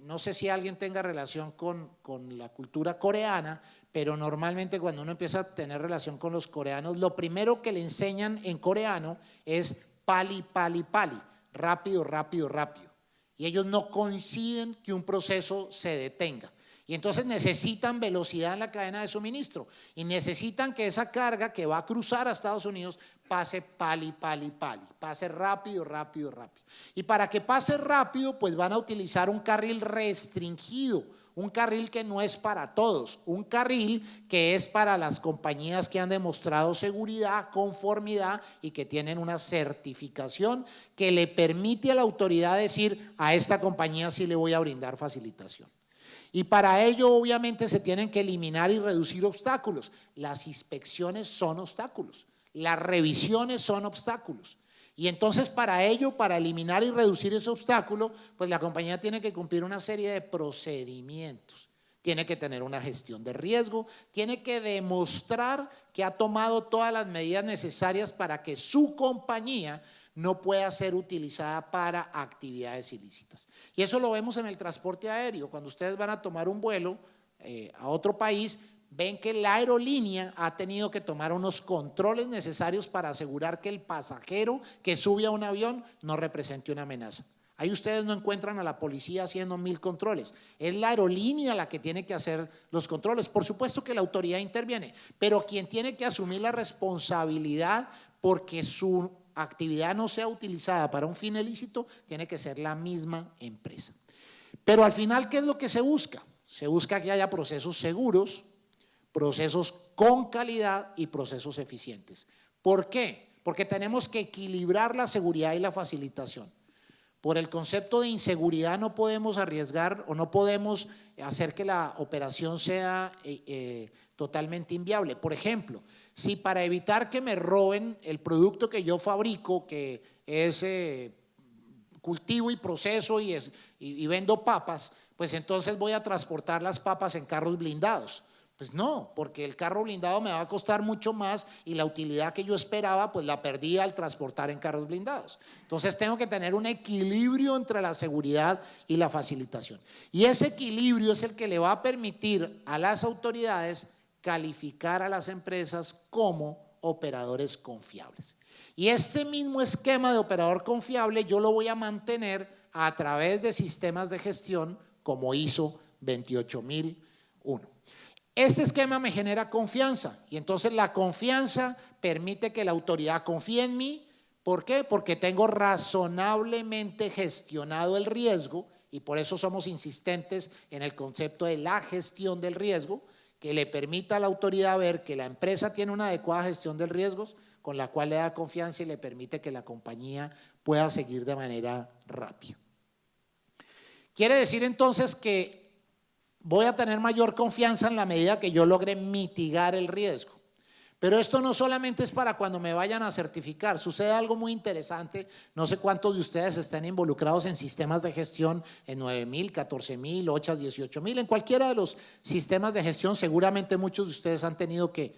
no sé si alguien tenga relación con la cultura coreana, pero normalmente cuando uno empieza a tener relación con los coreanos, lo primero que le enseñan en coreano es pali, pali, pali, rápido, rápido, rápido. Y ellos no conciben que un proceso se detenga. Y entonces necesitan velocidad en la cadena de suministro y necesitan que esa carga que va a cruzar a Estados Unidos pase pali, pali, pali, pase rápido, rápido, rápido. Y para que pase rápido, pues van a utilizar un carril restringido, un carril que no es para todos, un carril que es para las compañías que han demostrado seguridad, conformidad y que tienen una certificación que le permite a la autoridad decir: a esta compañía sí le voy a brindar facilitación. Y para ello obviamente se tienen que eliminar y reducir obstáculos. Las inspecciones son obstáculos, las revisiones son obstáculos. Y entonces para ello, para eliminar y reducir ese obstáculo, pues la compañía tiene que cumplir una serie de procedimientos. Tiene que tener una gestión de riesgo, tiene que demostrar que ha tomado todas las medidas necesarias para que su compañía no pueda ser utilizada para actividades ilícitas. Y eso lo vemos en el transporte aéreo. Cuando ustedes van a tomar un vuelo a otro país, ven que la aerolínea ha tenido que tomar unos controles necesarios para asegurar que el pasajero que sube a un avión no represente una amenaza. Ahí ustedes no encuentran a la policía haciendo 1000 controles. Es la aerolínea la que tiene que hacer los controles. Por supuesto que la autoridad interviene, pero quien tiene que asumir la responsabilidad porque su actividad no sea utilizada para un fin ilícito, tiene que ser la misma empresa. Pero al final, ¿qué es lo que se busca? Se busca que haya procesos seguros, procesos con calidad y procesos eficientes. ¿Por qué? Porque tenemos que equilibrar la seguridad y la facilitación. Por el concepto de inseguridad no podemos arriesgar o no podemos hacer que la operación sea totalmente inviable. Por ejemplo, si para evitar que me roben el producto que yo fabrico, que es cultivo y proceso y vendo papas, pues entonces voy a transportar las papas en carros blindados. Pues no, porque el carro blindado me va a costar mucho más y la utilidad que yo esperaba pues la perdí al transportar en carros blindados. Entonces tengo que tener un equilibrio entre la seguridad y la facilitación. Y ese equilibrio es el que le va a permitir a las autoridades calificar a las empresas como operadores confiables. Y este mismo esquema de operador confiable yo lo voy a mantener a través de sistemas de gestión como ISO 28001. Este esquema me genera confianza y entonces la confianza permite que la autoridad confíe en mí. ¿Por qué? Porque tengo razonablemente gestionado el riesgo y por eso somos insistentes en el concepto de la gestión del riesgo, que le permita a la autoridad ver que la empresa tiene una adecuada gestión del riesgo, con la cual le da confianza y le permite que la compañía pueda seguir de manera rápida. Quiere decir entonces que voy a tener mayor confianza en la medida que yo logre mitigar el riesgo. Pero esto no solamente es para cuando me vayan a certificar. Sucede algo muy interesante. No sé cuántos de ustedes están involucrados en sistemas de gestión en 9000, 14000, 8, 18000. En cualquiera de los sistemas de gestión seguramente muchos de ustedes han tenido que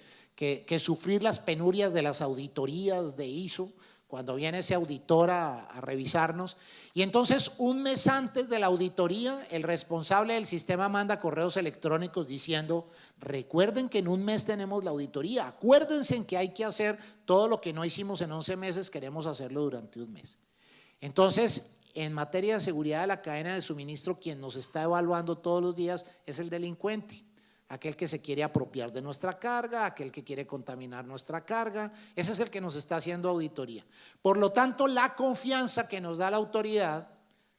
sufrir las penurias de las auditorías de ISO, cuando viene ese auditor a revisarnos. Y entonces un mes antes de la auditoría, el responsable del sistema manda correos electrónicos diciendo: recuerden que en un mes tenemos la auditoría, acuérdense en que hay que hacer todo lo que no hicimos en 11 meses, queremos hacerlo durante un mes. Entonces, en materia de seguridad de la cadena de suministro, quien nos está evaluando todos los días es el delincuente. Aquel que se quiere apropiar de nuestra carga, aquel que quiere contaminar nuestra carga, ese es el que nos está haciendo auditoría. Por lo tanto, la confianza que nos da la autoridad,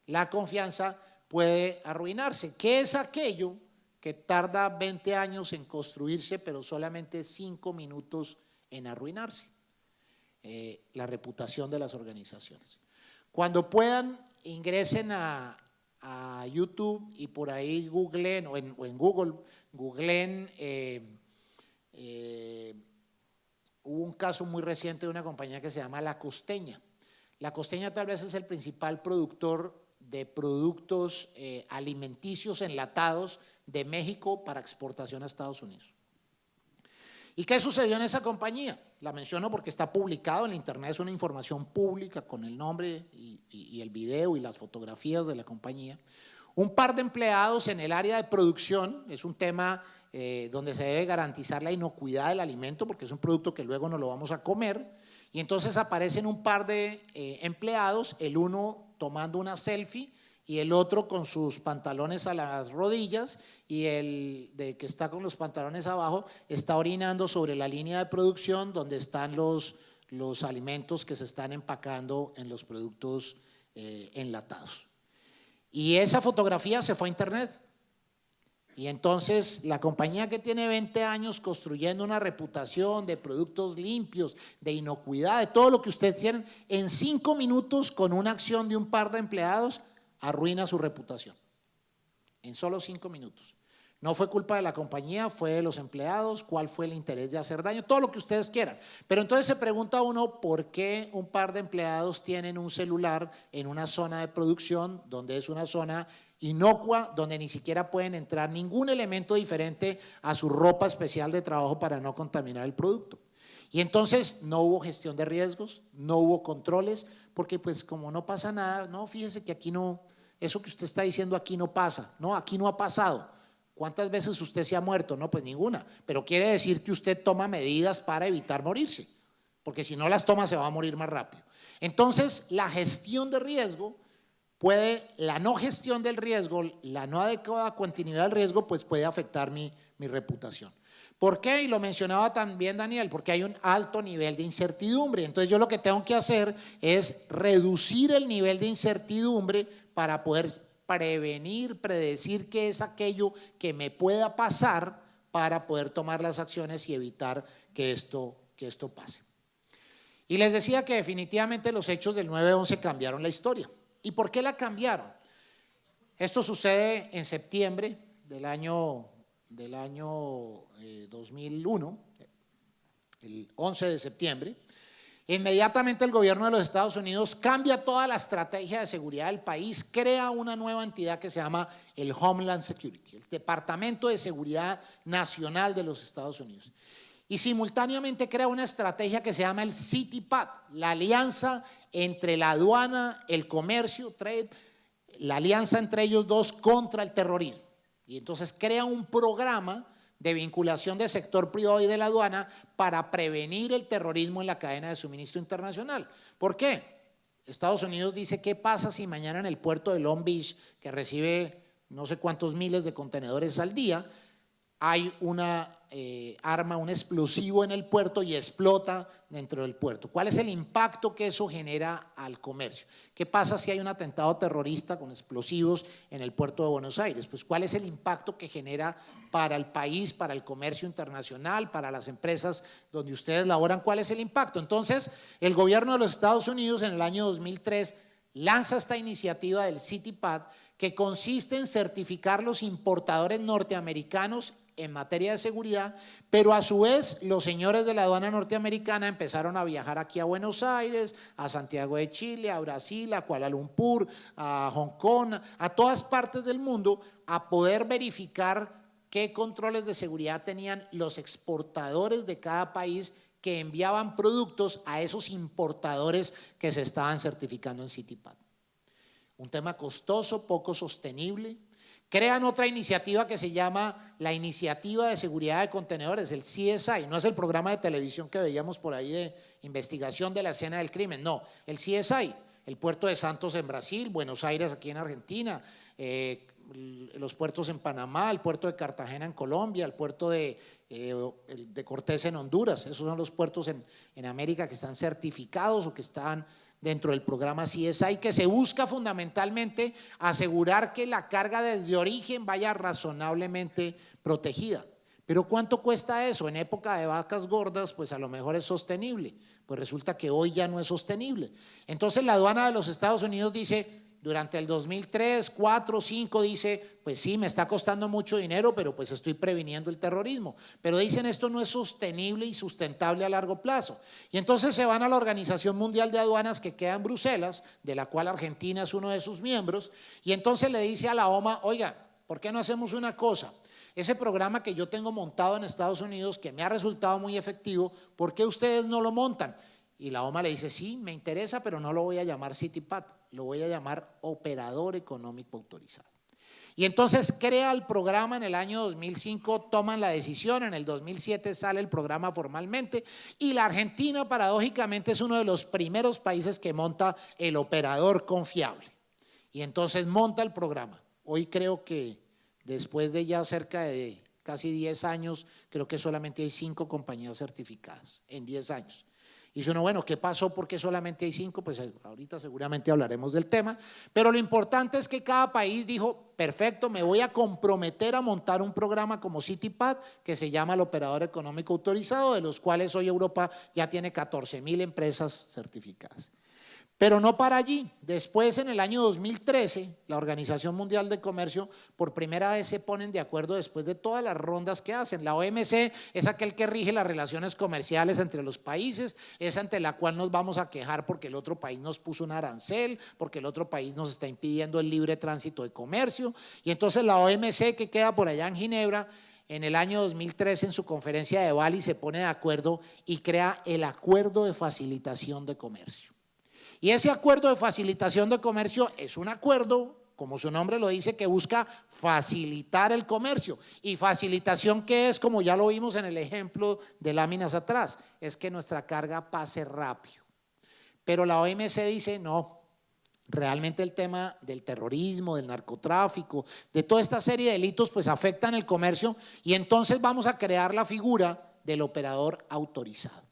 la confianza puede arruinarse. ¿Qué es aquello que tarda 20 años en construirse, pero solamente 5 minutos en arruinarse? La reputación de las organizaciones. Cuando puedan, ingresen a YouTube y por ahí googleen, o en Google, googleen, hubo un caso muy reciente de una compañía que se llama La Costeña. La Costeña tal vez es el principal productor de productos alimenticios enlatados de México para exportación a Estados Unidos. ¿Y qué sucedió en esa compañía? La menciono porque está publicado en la internet, es una información pública con el nombre y el video y las fotografías de la compañía. Un par de empleados en el área de producción, es un tema donde se debe garantizar la inocuidad del alimento porque es un producto que luego no lo vamos a comer, y entonces aparecen un par de empleados, el uno tomando una selfie y el otro con sus pantalones a las rodillas, y el de que está con los pantalones abajo está orinando sobre la línea de producción donde están los alimentos que se están empacando en los productos enlatados. Y esa fotografía se fue a internet. Y entonces la compañía que tiene 20 años construyendo una reputación de productos limpios, de inocuidad, de todo lo que ustedes tienen, en 5 minutos con una acción de un par de empleados arruina su reputación, en solo 5 minutos. No fue culpa de la compañía, fue de los empleados. ¿Cuál fue el interés de hacer daño? Todo lo que ustedes quieran. Pero entonces se pregunta uno por qué un par de empleados tienen un celular en una zona de producción donde es una zona inocua, donde ni siquiera pueden entrar ningún elemento diferente a su ropa especial de trabajo para no contaminar el producto. Y entonces no hubo gestión de riesgos, no hubo controles, porque pues como no pasa nada, no, fíjese que aquí no, eso que usted está diciendo aquí no pasa, no, aquí no ha pasado. ¿Cuántas veces usted se ha muerto? No, pues ninguna, pero quiere decir que usted toma medidas para evitar morirse, porque si no las toma se va a morir más rápido. Entonces la gestión de riesgo la no gestión del riesgo, la no adecuada continuidad del riesgo, pues puede afectar mi reputación. ¿Por qué? Y lo mencionaba también Daniel, porque hay un alto nivel de incertidumbre. Entonces yo lo que tengo que hacer es reducir el nivel de incertidumbre para poder prevenir, predecir qué es aquello que me pueda pasar para poder tomar las acciones y evitar que esto pase. Y les decía que definitivamente los hechos del 9/11 cambiaron la historia. ¿Y por qué la cambiaron? Esto sucede en septiembre del año 2001, el 11 de septiembre. Inmediatamente el gobierno de los Estados Unidos cambia toda la estrategia de seguridad del país, crea una nueva entidad que se llama el Homeland Security, el Departamento de Seguridad Nacional de los Estados Unidos. Y simultáneamente crea una estrategia que se llama el CITIPAD, la alianza entre la aduana, el comercio, trade, la alianza entre ellos dos contra el terrorismo. Y entonces crea un programa de vinculación del sector privado y de la aduana para prevenir el terrorismo en la cadena de suministro internacional. ¿Por qué? Estados Unidos dice, ¿qué pasa si mañana en el puerto de Long Beach, que recibe no sé cuántos miles de contenedores al día, hay una arma, un explosivo en el puerto y explota dentro del puerto? ¿Cuál es el impacto que eso genera al comercio? ¿Qué pasa si hay un atentado terrorista con explosivos en el puerto de Buenos Aires? Pues ¿cuál es el impacto que genera para el país, para el comercio internacional, para las empresas donde ustedes laboran? ¿Cuál es el impacto? Entonces, el gobierno de los Estados Unidos en el año 2003 lanza esta iniciativa del CITIPAD, que consiste en certificar los importadores norteamericanos en materia de seguridad, pero a su vez los señores de la aduana norteamericana empezaron a viajar aquí a Buenos Aires, a Santiago de Chile, a Brasil, a Kuala Lumpur, a Hong Kong, a todas partes del mundo, a poder verificar qué controles de seguridad tenían los exportadores de cada país que enviaban productos a esos importadores que se estaban certificando en CITIPAD. Un tema costoso, poco sostenible. Crean otra iniciativa que se llama la Iniciativa de Seguridad de Contenedores, el CSI. No es el programa de televisión que veíamos por ahí de investigación de la escena del crimen, no, el CSI, el puerto de Santos en Brasil, Buenos Aires aquí en Argentina, los puertos en Panamá, el puerto de Cartagena en Colombia, el puerto de Cortés en Honduras. Esos son los puertos en América que están certificados o que están dentro del programa CSI, que se busca fundamentalmente asegurar que la carga desde origen vaya razonablemente protegida. Pero ¿cuánto cuesta eso? En época de vacas gordas, pues a lo mejor es sostenible. Pues resulta que hoy ya no es sostenible. Entonces la aduana de los Estados Unidos dice, durante el 2003, 4, 5, dice, pues sí, me está costando mucho dinero, pero pues estoy previniendo el terrorismo. Pero dicen, esto no es sostenible y sustentable a largo plazo. Y entonces se van a la Organización Mundial de Aduanas, que queda en Bruselas, de la cual Argentina es uno de sus miembros, y entonces le dice a la OMA, oiga, ¿por qué no hacemos una cosa? Ese programa que yo tengo montado en Estados Unidos, que me ha resultado muy efectivo, ¿por qué ustedes no lo montan? Y la OMA le dice, sí, me interesa, pero no lo voy a llamar CITIPAD, lo voy a llamar Operador Económico Autorizado. Y entonces crea el programa en el año 2005, toman la decisión, en el 2007 sale el programa formalmente, y la Argentina paradójicamente es uno de los primeros países que monta el operador confiable. Y entonces monta el programa. Hoy creo que después de ya cerca de casi 10 años, creo que solamente hay 5 compañías certificadas en 10 años. Y dice uno, bueno, ¿qué pasó? ¿Por qué solamente hay 5? Pues ahorita seguramente hablaremos del tema, pero lo importante es que cada país dijo, perfecto, me voy a comprometer a montar un programa como CITIPAD, que se llama el Operador Económico Autorizado, de los cuales hoy Europa ya tiene 14.000 empresas certificadas. Pero no para allí. Después, en el año 2013, la Organización Mundial de Comercio por primera vez se ponen de acuerdo después de todas las rondas que hacen. La OMC es aquel que rige las relaciones comerciales entre los países, es ante la cual nos vamos a quejar porque el otro país nos puso un arancel, porque el otro país nos está impidiendo el libre tránsito de comercio. Y entonces la OMC, que queda por allá en Ginebra, en el año 2013 en su conferencia de Bali se pone de acuerdo y crea el Acuerdo de Facilitación de Comercio. Y ese acuerdo de facilitación de comercio es un acuerdo, como su nombre lo dice, que busca facilitar el comercio. ¿Y facilitación qué es? Como ya lo vimos en el ejemplo de láminas atrás, es que nuestra carga pase rápido. Pero la OMC dice, no, realmente el tema del terrorismo, del narcotráfico, de toda esta serie de delitos, pues afectan el comercio, y entonces vamos a crear la figura del operador autorizado.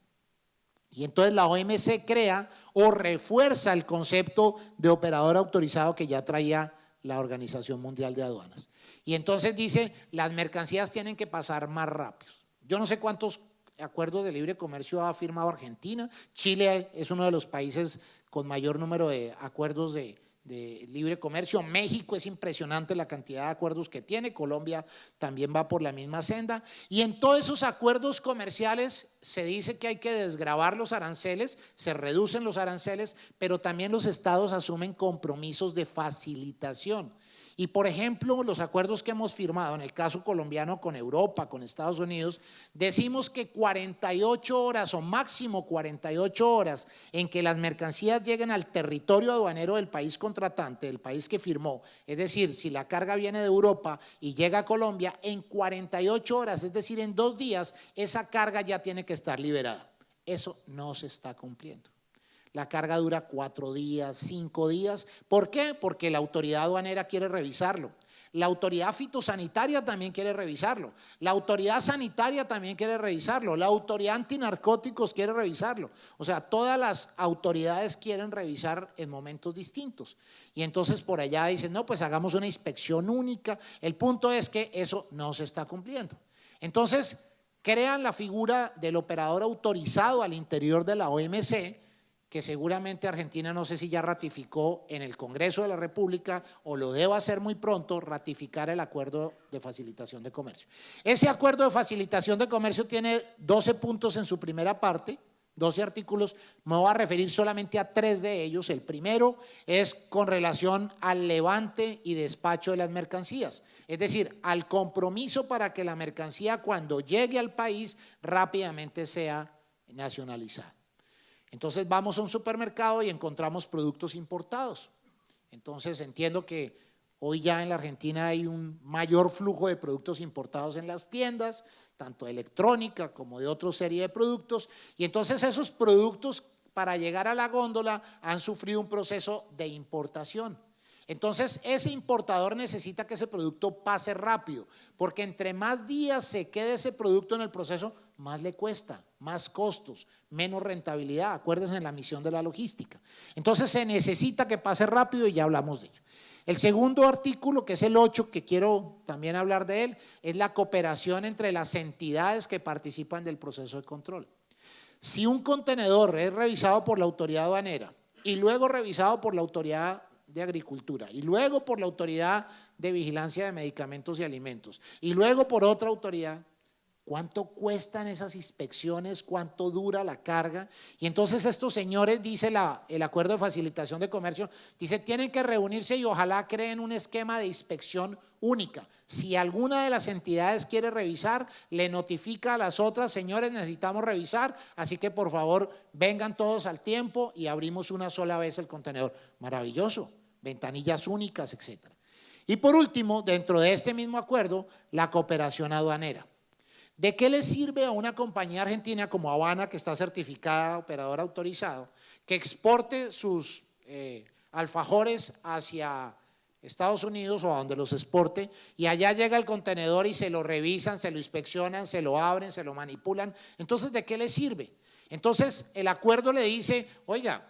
Y entonces la OMC crea o refuerza el concepto de operador autorizado que ya traía la Organización Mundial de Aduanas. Y entonces dice, las mercancías tienen que pasar más rápido. Yo no sé cuántos acuerdos de libre comercio ha firmado Argentina. Chile es uno de los países con mayor número de acuerdos de libre comercio. México es impresionante la cantidad de acuerdos que tiene. Colombia también va por la misma senda. Y en todos esos acuerdos comerciales se dice que hay que desgravar los aranceles, se reducen los aranceles, pero también los estados asumen compromisos de facilitación. Y por ejemplo, los acuerdos que hemos firmado, en el caso colombiano con Europa, con Estados Unidos, decimos que 48 horas o máximo 48 horas en que las mercancías lleguen al territorio aduanero del país contratante, del país que firmó, es decir, si la carga viene de Europa y llega a Colombia, en 48 horas, es decir, en 2 días, esa carga ya tiene que estar liberada. Eso no se está cumpliendo. La carga dura 4 días, 5 días. ¿Por qué? Porque la autoridad aduanera quiere revisarlo. La autoridad fitosanitaria también quiere revisarlo. La autoridad sanitaria también quiere revisarlo. La autoridad antinarcóticos quiere revisarlo. O sea, todas las autoridades quieren revisar en momentos distintos. Y entonces por allá dicen, no, pues hagamos una inspección única. El punto es que eso no se está cumpliendo. Entonces, crean la figura del operador autorizado al interior de la OMC, que seguramente Argentina no sé si ya ratificó en el Congreso de la República o lo deba hacer muy pronto, ratificar el acuerdo de facilitación de comercio. Ese acuerdo de facilitación de comercio tiene 12 puntos en su primera parte, 12 artículos, me voy a referir solamente a 3 de ellos. El primero es con relación al levante y despacho de las mercancías, es decir, al compromiso para que la mercancía cuando llegue al país rápidamente sea nacionalizada. Entonces vamos a un supermercado y encontramos productos importados. Entonces entiendo que hoy ya en la Argentina hay un mayor flujo de productos importados en las tiendas, tanto de electrónica como de otra serie de productos, y entonces esos productos para llegar a la góndola han sufrido un proceso de importación. Entonces ese importador necesita que ese producto pase rápido, porque entre más días se quede ese producto en el proceso, más le cuesta, más costos, menos rentabilidad. Acuérdense en la misión de la logística. Entonces se necesita que pase rápido y ya hablamos de ello. El segundo artículo, que es el 8, que quiero también hablar de él, es la cooperación entre las entidades que participan del proceso de control. Si un contenedor es revisado por la autoridad aduanera y luego revisado por la autoridad de Agricultura y luego por la autoridad de vigilancia de medicamentos y alimentos y luego por otra autoridad, ¿cuánto cuestan esas inspecciones? ¿Cuánto dura la carga? Y entonces estos señores, dice el acuerdo de facilitación de comercio, dice tienen que reunirse y ojalá creen un esquema de inspección única. Si alguna de las entidades quiere revisar, le notifica a las otras, señores, necesitamos revisar, así que por favor vengan todos al tiempo y abrimos una sola vez el contenedor. Maravilloso, ventanillas únicas, etcétera. Y por último, dentro de este mismo acuerdo, la cooperación aduanera. ¿De qué le sirve a una compañía argentina como Habana, que está certificada operador autorizado, que exporte sus alfajores hacia Estados Unidos o a donde los exporte y allá llega el contenedor y se lo revisan, se lo inspeccionan, se lo abren, se lo manipulan? Entonces, ¿de qué le sirve? Entonces, el acuerdo le dice, oiga,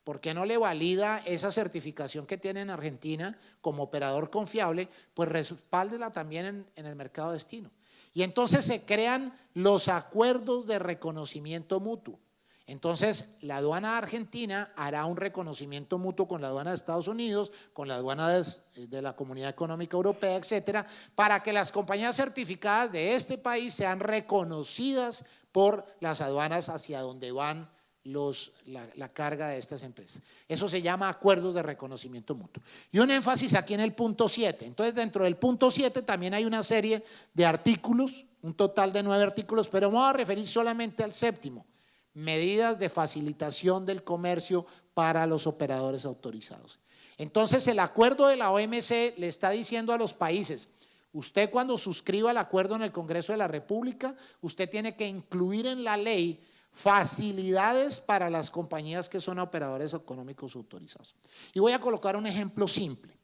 ¿por qué no le valida esa certificación que tiene en Argentina como operador confiable? Pues respáldela también en el mercado destino. Y entonces se crean los acuerdos de reconocimiento mutuo. Entonces la aduana argentina hará un reconocimiento mutuo con la aduana de Estados Unidos, con la aduana de la Comunidad Económica Europea, etcétera, para que las compañías certificadas de este país sean reconocidas por las aduanas hacia donde van la carga de estas empresas. Eso se llama acuerdos de reconocimiento mutuo. Y un énfasis aquí en el punto 7. Entonces, dentro del punto 7 también hay una serie de artículos, un total de 9 artículos, pero me voy a referir solamente al séptimo: medidas de facilitación del comercio para los operadores autorizados. Entonces, el acuerdo de la OMC le está diciendo a los países: usted, cuando suscriba el acuerdo en el Congreso de la República, usted tiene que incluir en la ley facilidades para las compañías que son operadores económicos autorizados. Y voy a colocar un ejemplo simple.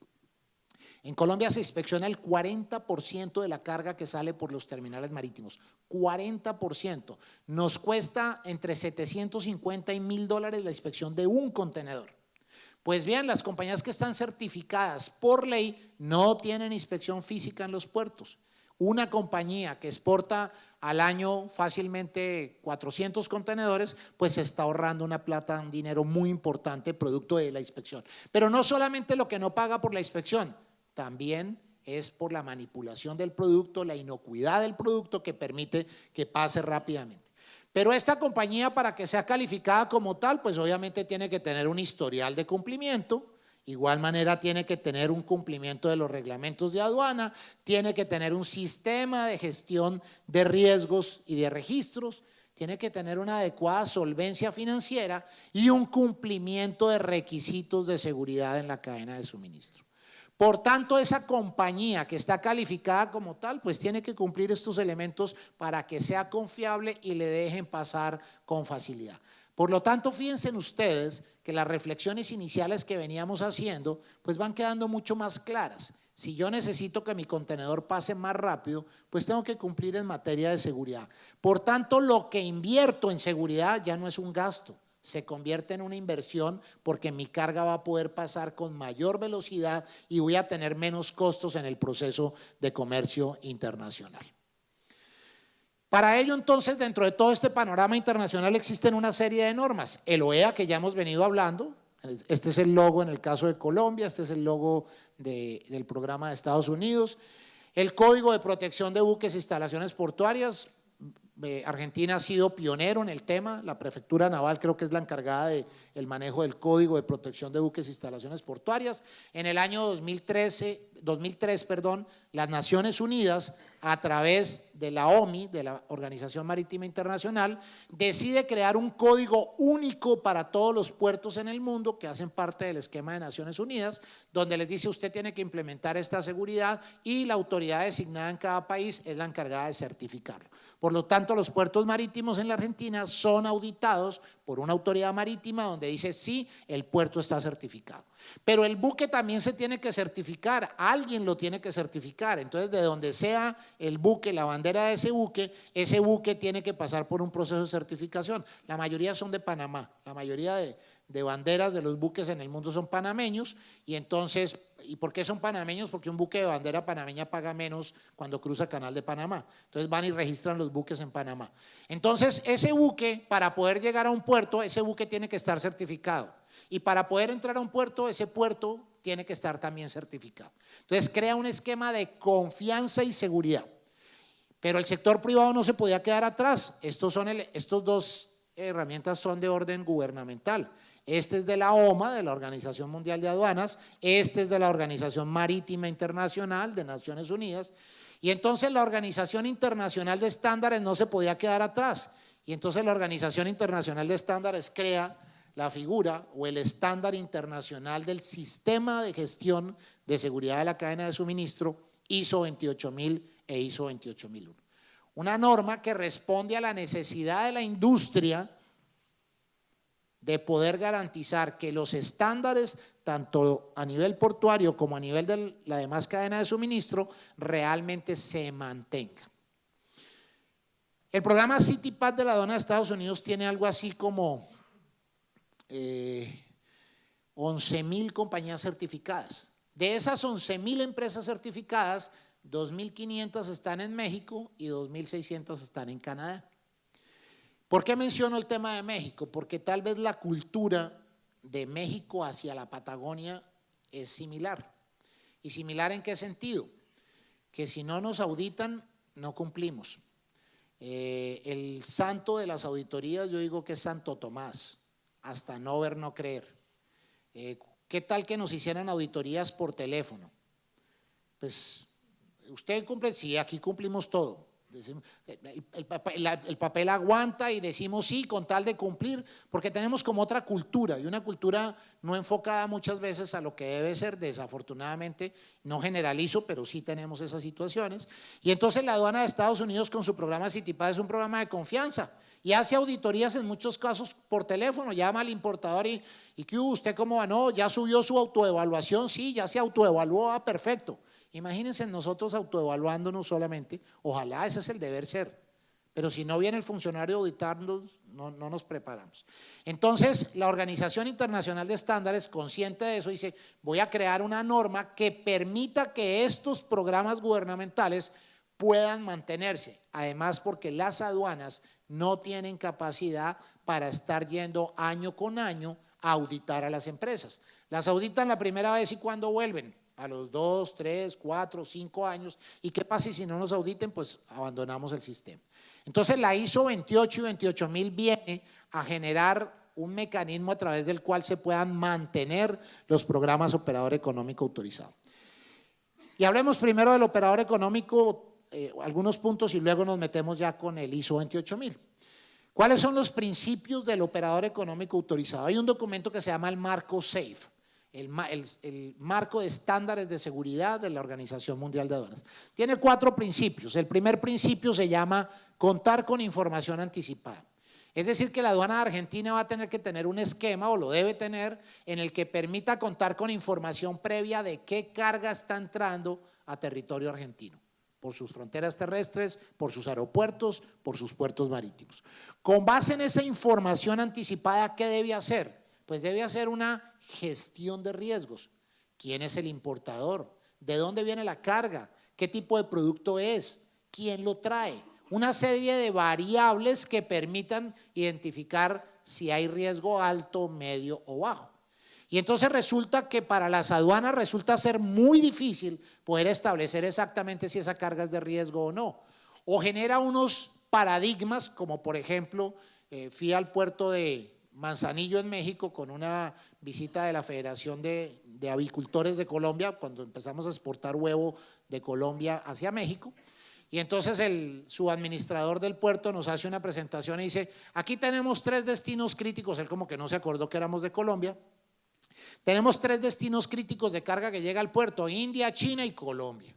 En Colombia se inspecciona el 40% de la carga que sale por los terminales marítimos, 40%. Nos cuesta entre 750 y $1000 la inspección de un contenedor. Pues bien, las compañías que están certificadas por ley no tienen inspección física en los puertos. Una compañía que exporta al año fácilmente 400 contenedores, pues se está ahorrando una plata, un dinero muy importante producto de la inspección. Pero no solamente lo que no paga por la inspección, también es por la manipulación del producto, la inocuidad del producto que permite que pase rápidamente. Pero esta compañía, para que sea calificada como tal, pues obviamente tiene que tener un historial de cumplimiento. Igual manera tiene que tener un cumplimiento de los reglamentos de aduana, tiene que tener un sistema de gestión de riesgos y de registros, tiene que tener una adecuada solvencia financiera y un cumplimiento de requisitos de seguridad en la cadena de suministro. Por tanto, esa compañía que está calificada como tal, pues tiene que cumplir estos elementos para que sea confiable y le dejen pasar con facilidad. Por lo tanto, fíjense ustedes que las reflexiones iniciales que veníamos haciendo, pues van quedando mucho más claras. Si yo necesito que mi contenedor pase más rápido, pues tengo que cumplir en materia de seguridad. Por tanto, lo que invierto en seguridad ya no es un gasto, se convierte en una inversión porque mi carga va a poder pasar con mayor velocidad y voy a tener menos costos en el proceso de comercio internacional. Para ello, entonces, dentro de todo este panorama internacional existen una serie de normas. El OEA, que ya hemos venido hablando, este es el logo en el caso de Colombia, este es el logo del programa de Estados Unidos. El Código de Protección de Buques e Instalaciones Portuarias, Argentina ha sido pionero en el tema, la Prefectura Naval creo que es la encargada del manejo del Código de Protección de Buques e Instalaciones Portuarias. En el año 2003, las Naciones Unidas, a través de la OMI, de la Organización Marítima Internacional, decide crear un código único para todos los puertos en el mundo que hacen parte del esquema de Naciones Unidas, donde les dice usted tiene que implementar esta seguridad y la autoridad designada en cada país es la encargada de certificarlo. Por lo tanto, los puertos marítimos en la Argentina son auditados por una autoridad marítima donde dice sí, el puerto está certificado. Pero el buque también se tiene que certificar, alguien lo tiene que certificar. Entonces, de donde sea el buque, la bandera de ese buque tiene que pasar por un proceso de certificación. La mayoría son de Panamá, la mayoría de banderas de los buques en el mundo son panameños. Y entonces, ¿y por qué son panameños? Porque un buque de bandera panameña paga menos cuando cruza el canal de Panamá. Entonces van y registran los buques en Panamá. Entonces, ese buque, para poder llegar a un puerto, ese buque tiene que estar certificado. Y para poder entrar a un puerto, ese puerto tiene que estar también certificado. Entonces crea un esquema de confianza y seguridad. Pero el sector privado no se podía quedar atrás. Estos dos herramientas son de orden gubernamental. Este es de la OMA, de la Organización Mundial de Aduanas, este es de la Organización Marítima Internacional de Naciones Unidas. Y entonces la Organización Internacional de Estándares no se podía quedar atrás. Y entonces la Organización Internacional de Estándares crea la figura o el estándar internacional del sistema de gestión de seguridad de la cadena de suministro ISO 28000 e ISO 28001. Una norma que responde a la necesidad de la industria de poder garantizar que los estándares, tanto a nivel portuario como a nivel de la demás cadena de suministro, realmente se mantengan. El programa CITIPAT de la aduana de Estados Unidos tiene algo así como 11.000 compañías certificadas. De esas 11.000 empresas certificadas, 2.500 están en México y 2.600 están en Canadá. ¿Por qué menciono el tema de México? Porque tal vez la cultura de México hacia la Patagonia es similar. ¿Y similar en qué sentido? Que si no nos auditan, no cumplimos. El santo de las auditorías yo digo que es Santo Tomás. Hasta no ver, no creer. ¿Qué tal que nos hicieran auditorías por teléfono? Pues usted cumple, sí, aquí cumplimos todo. Decimos, el papel aguanta y decimos sí con tal de cumplir, porque tenemos como otra cultura y una cultura no enfocada muchas veces a lo que debe ser, desafortunadamente, no generalizo, pero sí tenemos esas situaciones. Y entonces la aduana de Estados Unidos con su programa CITIPAT es un programa de confianza y hace auditorías en muchos casos por teléfono, llama al importador y ¿qué hubo? ¿Usted cómo va? No, ya subió su autoevaluación, sí, ya se autoevaluó, perfecto. Imagínense nosotros autoevaluándonos solamente, ojalá ese es el deber ser, pero si no viene el funcionario a auditarnos, no nos preparamos. Entonces, la Organización Internacional de Estándares, consciente de eso, dice, voy a crear una norma que permita que estos programas gubernamentales puedan mantenerse, además porque las aduanas no tienen capacidad para estar yendo año con año a auditar a las empresas. Las auditan la primera vez y cuando vuelven, a los 2, 3, 4, 5 años, ¿y qué pasa si no nos auditen? Pues abandonamos el sistema. Entonces la ISO 28 y 28000 viene a generar un mecanismo a través del cual se puedan mantener los programas operador económico autorizado. Y hablemos primero del operador económico, algunos puntos y luego nos metemos ya con el ISO 28000. ¿Cuáles son los principios del operador económico autorizado? Hay un documento que se llama el marco SAFE, el marco de estándares de seguridad de la Organización Mundial de Aduanas. Tiene 4 principios. El primer principio se llama contar con información anticipada. Es decir, que la aduana de Argentina va a tener que tener un esquema, o lo debe tener, en el que permita contar con información previa de qué carga está entrando a territorio argentino, por sus fronteras terrestres, por sus aeropuertos, por sus puertos marítimos. Con base en esa información anticipada, ¿qué debe hacer? Pues debe hacer una gestión de riesgos. ¿Quién es el importador? ¿De dónde viene la carga? ¿Qué tipo de producto es? ¿Quién lo trae? Una serie de variables que permitan identificar si hay riesgo alto, medio o bajo. Y entonces resulta que para las aduanas resulta ser muy difícil poder establecer exactamente si esa carga es de riesgo o no. O genera unos paradigmas, como por ejemplo, fui al puerto de Manzanillo en México con una visita de la Federación de Avicultores de Colombia, cuando empezamos a exportar huevo de Colombia hacia México. Y entonces el subadministrador del puerto nos hace una presentación y dice, aquí tenemos 3 destinos críticos, él como que no se acordó que éramos de Colombia. Tenemos 3 destinos críticos de carga que llega al puerto, India, China y Colombia.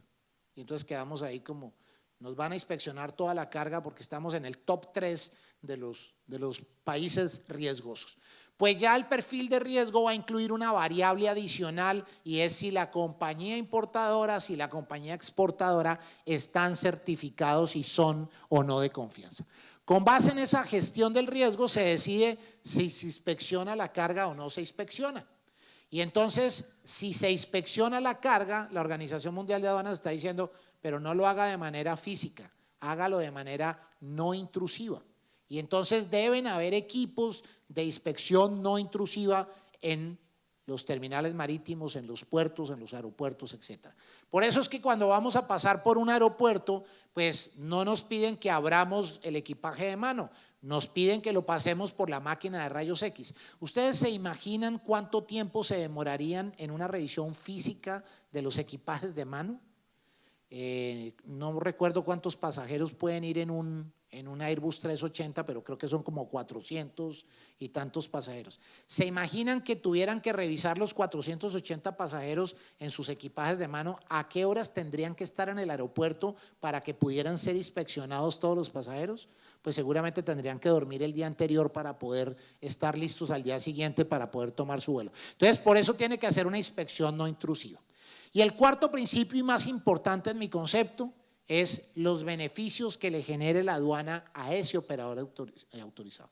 Y entonces quedamos ahí como, nos van a inspeccionar toda la carga porque estamos en el top 3 de los países riesgosos. Pues ya el perfil de riesgo va a incluir una variable adicional y es si la compañía importadora, si la compañía exportadora están certificados y son o no de confianza. Con base en esa gestión del riesgo se decide si se inspecciona la carga o no se inspecciona. Y entonces, si se inspecciona la carga, la Organización Mundial de Aduanas está diciendo, pero no lo haga de manera física, hágalo de manera no intrusiva. Y entonces deben haber equipos de inspección no intrusiva en los terminales marítimos, en los puertos, en los aeropuertos, etc. Por eso es que cuando vamos a pasar por un aeropuerto, pues no nos piden que abramos el equipaje de mano, nos piden que lo pasemos por la máquina de rayos X. ¿Ustedes se imaginan cuánto tiempo se demorarían en una revisión física de los equipajes de mano? No recuerdo cuántos pasajeros pueden ir en un Airbus 380, pero creo que son como 400 y tantos pasajeros. ¿Se imaginan que tuvieran que revisar los 480 pasajeros en sus equipajes de mano? ¿A qué horas tendrían que estar en el aeropuerto para que pudieran ser inspeccionados todos los pasajeros? Pues seguramente tendrían que dormir el día anterior para poder estar listos al día siguiente para poder tomar su vuelo. Entonces, por eso tiene que hacer una inspección no intrusiva. Y el cuarto principio y más importante en mi concepto es los beneficios que le genere la aduana a ese operador autorizado.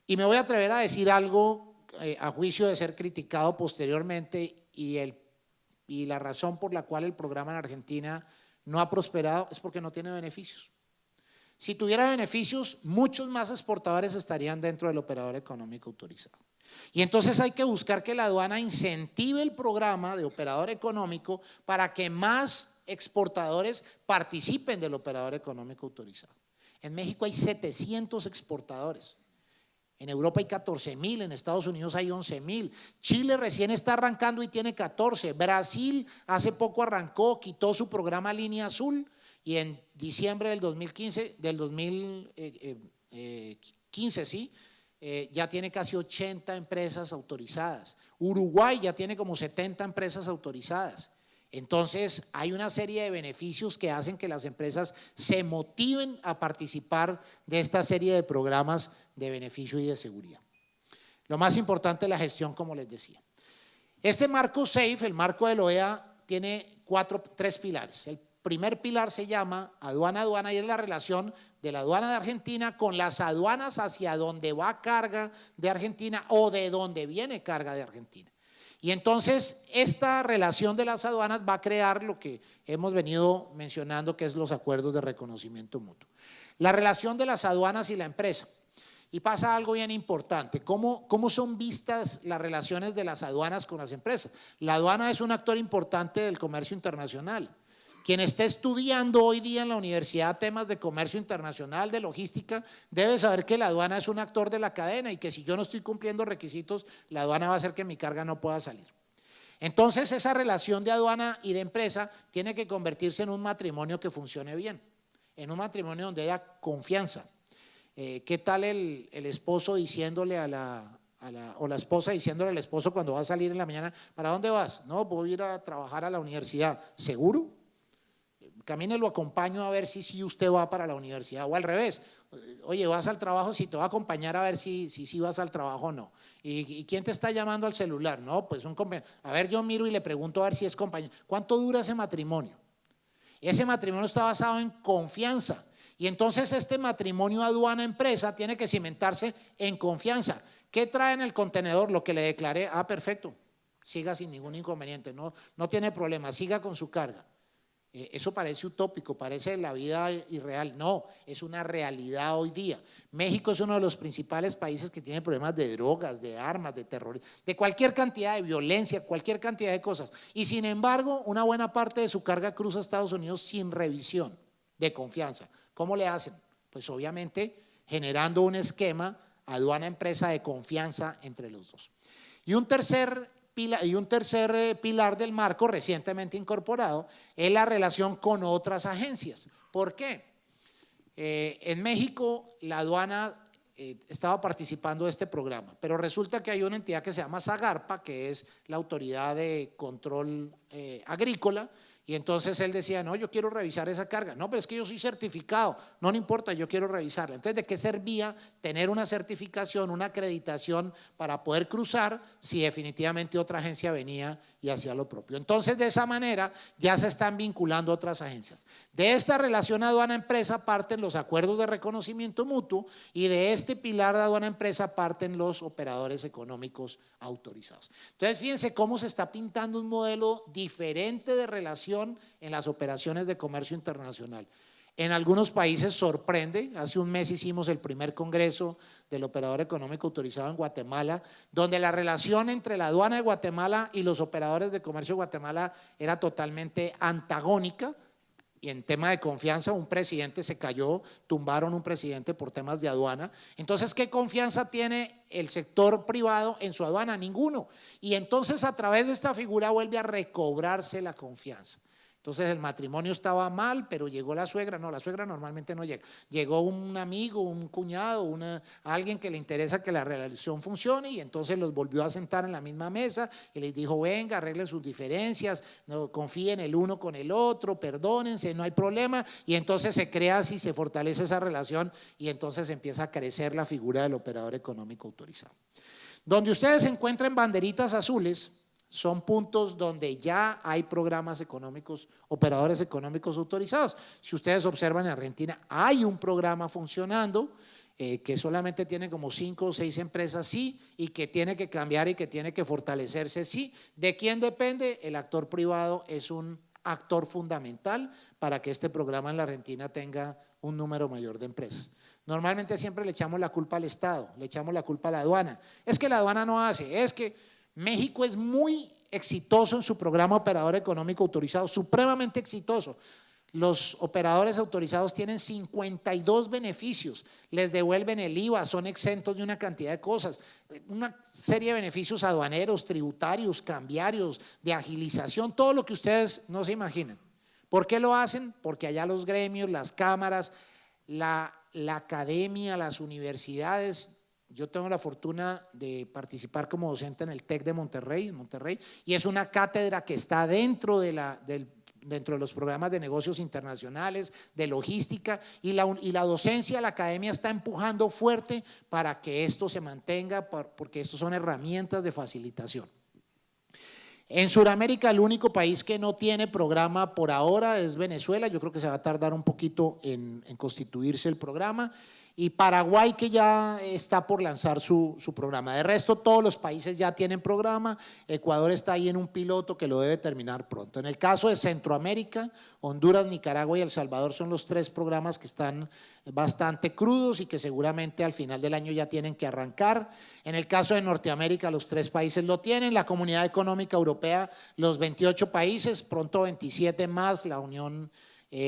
Y me voy a atrever a decir algo a juicio de ser criticado posteriormente y la razón por la cual el programa en Argentina no ha prosperado es porque no tiene beneficios. Si tuviera beneficios, muchos más exportadores estarían dentro del operador económico autorizado. Y entonces hay que buscar que la aduana incentive el programa de operador económico para que más exportadores participen del operador económico autorizado. En México hay 700 exportadores, en Europa hay 14.000, en Estados Unidos hay 11.000, Chile recién está arrancando y tiene 14, Brasil hace poco arrancó, quitó su programa Línea Azul y en diciembre del 2015, ya tiene casi 80 empresas autorizadas. Uruguay ya tiene como 70 empresas autorizadas. Entonces, hay una serie de beneficios que hacen que las empresas se motiven a participar de esta serie de programas de beneficio y de seguridad. Lo más importante es la gestión, como les decía. Este marco SAFE, el marco de la OEA, tiene tres pilares. El primer pilar se llama aduana-aduana y es la relación de la aduana de Argentina con las aduanas hacia donde va carga de Argentina o de donde viene carga de Argentina. Y entonces esta relación de las aduanas va a crear lo que hemos venido mencionando, que es los acuerdos de reconocimiento mutuo. La relación de las aduanas y la empresa. Y pasa algo bien importante, ¿cómo son vistas las relaciones de las aduanas con las empresas? La aduana es un actor importante del comercio internacional. Quien esté estudiando hoy día en la universidad temas de comercio internacional, de logística, debe saber que la aduana es un actor de la cadena y que si yo no estoy cumpliendo requisitos, la aduana va a hacer que mi carga no pueda salir. Entonces, esa relación de aduana y de empresa tiene que convertirse en un matrimonio que funcione bien, en un matrimonio donde haya confianza. ¿Qué tal el esposo diciéndole o la esposa diciéndole al esposo cuando va a salir en la mañana, ¿para dónde vas? No, voy a ir a trabajar a la universidad. ¿Seguro? Camine, lo acompaño a ver si usted va para la universidad, o al revés, oye, vas al trabajo, si te va a acompañar a ver si vas al trabajo o no. ¿Y quién te está llamando al celular? No, pues un compañero. A ver, yo miro y le pregunto a ver si es compañero. ¿Cuánto dura ese matrimonio? Ese matrimonio está basado en confianza. Y entonces este matrimonio aduana-empresa tiene que cimentarse en confianza. ¿Qué trae en el contenedor? Lo que le declaré. Ah, perfecto, siga sin ningún inconveniente, no tiene problema, siga con su carga. Eso parece utópico, parece la vida irreal. No, es una realidad hoy día. México es uno de los principales países que tiene problemas de drogas, de armas, de terrorismo, de cualquier cantidad de violencia, cualquier cantidad de cosas. Y sin embargo, una buena parte de su carga cruza a Estados Unidos sin revisión de confianza. ¿Cómo le hacen? Pues obviamente generando un esquema aduana-empresa de confianza entre los dos. Y un tercer pilar del marco recientemente incorporado es la relación con otras agencias. ¿Por qué? En México la aduana estaba participando de este programa, pero resulta que hay una entidad que se llama SAGARPA, que es la autoridad de control agrícola. Y entonces él decía, no, yo quiero revisar esa carga. No, pero es que yo soy certificado. No, no importa, yo quiero revisarla. Entonces, ¿de qué servía tener una certificación, una acreditación para poder cruzar si definitivamente otra agencia venía y hacía lo propio? Entonces, de esa manera ya se están vinculando otras agencias. De esta relación aduana-empresa parten los acuerdos de reconocimiento mutuo y de este pilar de aduana-empresa parten los operadores económicos autorizados. Entonces, fíjense cómo se está pintando un modelo diferente de relación en las operaciones de comercio internacional. En algunos países sorprende, hace un mes hicimos el primer congreso del operador económico autorizado en Guatemala, donde la relación entre la aduana de Guatemala y los operadores de comercio de Guatemala era totalmente antagónica. Y en tema de confianza, un presidente se cayó, tumbaron un presidente por temas de aduana. Entonces, ¿qué confianza tiene el sector privado en su aduana? Ninguno. Y entonces, a través de esta figura vuelve a recobrarse la confianza. Entonces, el matrimonio estaba mal, pero llegó la suegra. No, la suegra normalmente no llega. Llegó un amigo, un cuñado, alguien que le interesa que la relación funcione y entonces los volvió a sentar en la misma mesa y les dijo, venga, arreglen sus diferencias, no, confíen el uno con el otro, perdónense, no hay problema. Y entonces se crea así, se fortalece esa relación y entonces empieza a crecer la figura del operador económico autorizado. Donde ustedes encuentren banderitas azules, son puntos donde ya hay programas económicos, operadores económicos autorizados. Si ustedes observan en Argentina, hay un programa funcionando que solamente tiene como 5 o 6 empresas, sí, y que tiene que cambiar y que tiene que fortalecerse, sí. ¿De quién depende? El actor privado es un actor fundamental para que este programa en la Argentina tenga un número mayor de empresas. Normalmente siempre le echamos la culpa al Estado, le echamos la culpa a la aduana. Es que la aduana no hace, es que México es muy exitoso en su programa operador económico autorizado, supremamente exitoso. Los operadores autorizados tienen 52 beneficios, les devuelven el IVA, son exentos de una cantidad de cosas, una serie de beneficios aduaneros, tributarios, cambiarios, de agilización, todo lo que ustedes no se imaginan. ¿Por qué lo hacen? Porque allá los gremios, las cámaras, la academia, las universidades Yo tengo la fortuna de participar como docente en el TEC de Monterrey, y es una cátedra que está dentro de los programas de negocios internacionales, de logística, y la docencia, la academia está empujando fuerte para que esto se mantenga, porque estos son herramientas de facilitación. En Sudamérica, el único país que no tiene programa por ahora es Venezuela. Yo creo que se va a tardar un poquito en constituirse el programa. Y Paraguay, que ya está por lanzar su programa. De resto, todos los países ya tienen programa. Ecuador está ahí en un piloto que lo debe terminar pronto. En el caso de Centroamérica, Honduras, Nicaragua y El Salvador son los 3 programas que están bastante crudos y que seguramente al final del año ya tienen que arrancar. En el caso de Norteamérica, los 3 países lo tienen. La Comunidad Económica Europea, los 28 países, pronto 27 más, la Unión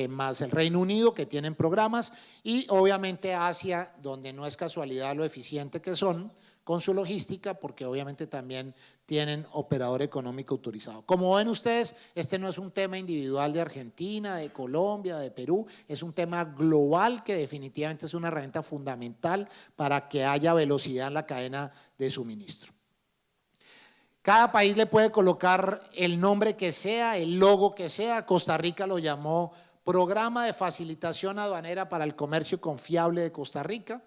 más el Reino Unido, que tienen programas, y obviamente Asia, donde no es casualidad lo eficiente que son con su logística, porque obviamente también tienen operador económico autorizado. Como ven ustedes, este no es un tema individual de Argentina, de Colombia, de Perú, es un tema global que definitivamente es una herramienta fundamental para que haya velocidad en la cadena de suministro. Cada país le puede colocar el nombre que sea, el logo que sea. Costa Rica lo llamó Programa de Facilitación Aduanera para el Comercio Confiable de Costa Rica.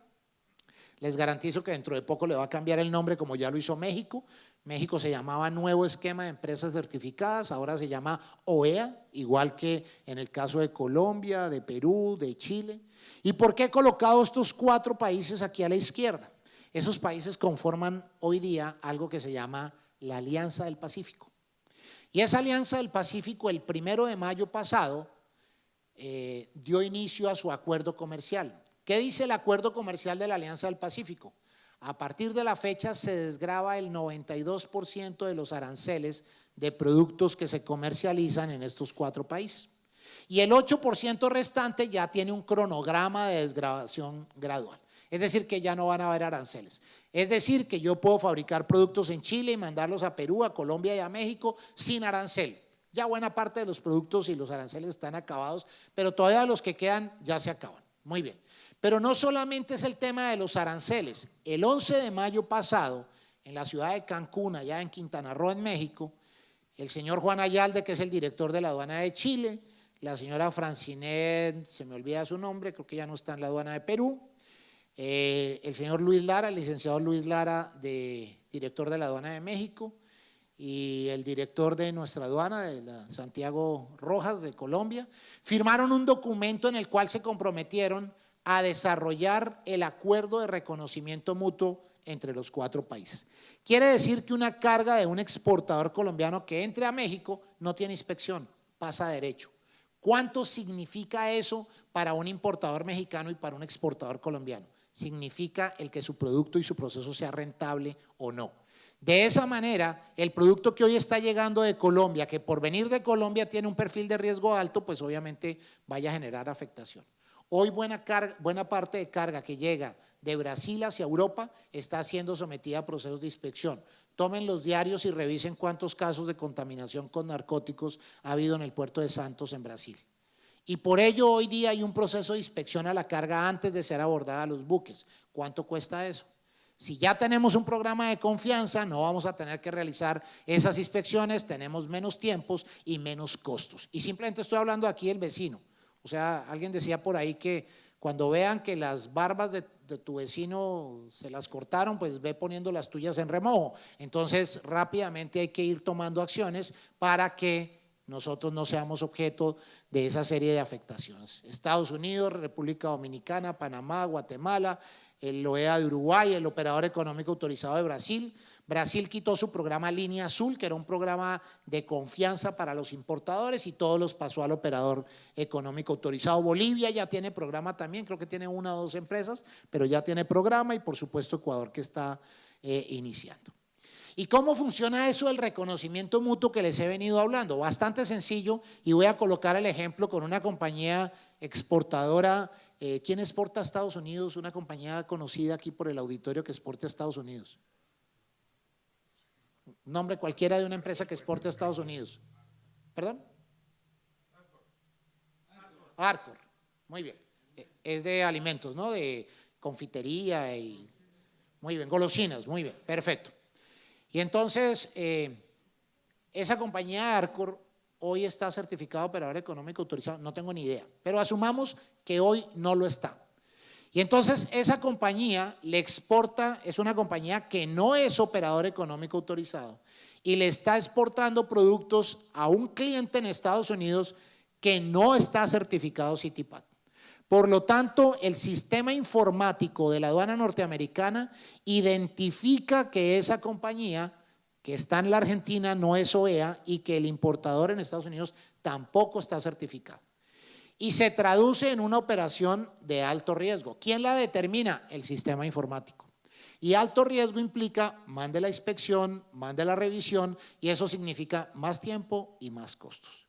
Les garantizo que dentro de poco le va a cambiar el nombre, como ya lo hizo México. México se llamaba Nuevo Esquema de Empresas Certificadas, ahora se llama OEA, igual que en el caso de Colombia, de Perú, de Chile. ¿Y por qué he colocado estos 4 países aquí a la izquierda? Esos países conforman hoy día algo que se llama la Alianza del Pacífico. Y esa Alianza del Pacífico, el 1 de mayo pasado, dio inicio a su acuerdo comercial. ¿Qué dice el acuerdo comercial de la Alianza del Pacífico? A partir de la fecha se desgrava el 92% de los aranceles de productos que se comercializan en estos 4 países. Y el 8% restante ya tiene un cronograma de desgravación gradual. Es decir, que ya no van a haber aranceles. Es decir, que yo puedo fabricar productos en Chile y mandarlos a Perú, a Colombia y a México sin arancel. Ya buena parte de los productos y los aranceles están acabados, pero todavía los que quedan ya se acaban. Muy bien. Pero no solamente es el tema de los aranceles. El 11 de mayo pasado, en la ciudad de Cancún, allá en Quintana Roo, en México, el señor Juan Ayalde, que es el director de la aduana de Chile, la señora Francinet, se me olvida su nombre, creo que ya no está en la aduana de Perú, el señor Luis Lara, el licenciado Luis Lara, director de la aduana de México, y el director de nuestra aduana, de la Santiago Rojas de Colombia, firmaron un documento en el cual se comprometieron a desarrollar el acuerdo de reconocimiento mutuo entre los 4 países. Quiere decir que una carga de un exportador colombiano que entre a México no tiene inspección, pasa derecho. ¿Cuánto significa eso para un importador mexicano y para un exportador colombiano? Significa el que su producto y su proceso sea rentable o no. De esa manera, el producto que hoy está llegando de Colombia, que por venir de Colombia tiene un perfil de riesgo alto, pues obviamente vaya a generar afectación. Hoy buena parte de carga que llega de Brasil hacia Europa está siendo sometida a procesos de inspección. Tomen los diarios y revisen cuántos casos de contaminación con narcóticos ha habido en el puerto de Santos en Brasil. Y por ello hoy día hay un proceso de inspección a la carga antes de ser abordada a los buques. ¿Cuánto cuesta eso? Si ya tenemos un programa de confianza, no vamos a tener que realizar esas inspecciones, tenemos menos tiempos y menos costos. Y simplemente estoy hablando aquí del vecino. O sea, alguien decía por ahí que cuando vean que las barbas de tu vecino se las cortaron, pues ve poniendo las tuyas en remojo. Entonces, rápidamente hay que ir tomando acciones para que nosotros no seamos objeto de esa serie de afectaciones. Estados Unidos, República Dominicana, Panamá, Guatemala, el OEA de Uruguay, el operador económico autorizado de Brasil. Brasil quitó su programa Línea Azul, que era un programa de confianza para los importadores, y todos los pasó al operador económico autorizado. Bolivia ya tiene programa también, creo que tiene 1 o 2 empresas, pero ya tiene programa, y por supuesto Ecuador, que está iniciando. ¿Y cómo funciona eso del reconocimiento mutuo que les he venido hablando? Bastante sencillo, y voy a colocar el ejemplo con una compañía exportadora. ¿Quién exporta a Estados Unidos? Una compañía conocida aquí por el auditorio que exporte a Estados Unidos. Nombre cualquiera de una empresa que exporte a Estados Unidos. ¿Perdón? Arcor. Muy bien. Es de alimentos, ¿no? De confitería y… Muy bien, golosinas, muy bien, perfecto. Y entonces, esa compañía Arcor hoy está certificada operador económico autorizado, no tengo ni idea, pero asumamos que hoy no lo está. Y entonces esa compañía le exporta, es una compañía que no es operador económico autorizado y le está exportando productos a un cliente en Estados Unidos que no está certificado CITIPAT. Por lo tanto, el sistema informático de la aduana norteamericana identifica que esa compañía que está en la Argentina no es OEA y que el importador en Estados Unidos tampoco está certificado. Y se traduce en una operación de alto riesgo. ¿Quién la determina? El sistema informático. Y alto riesgo implica mande la inspección, mande la revisión y eso significa más tiempo y más costos.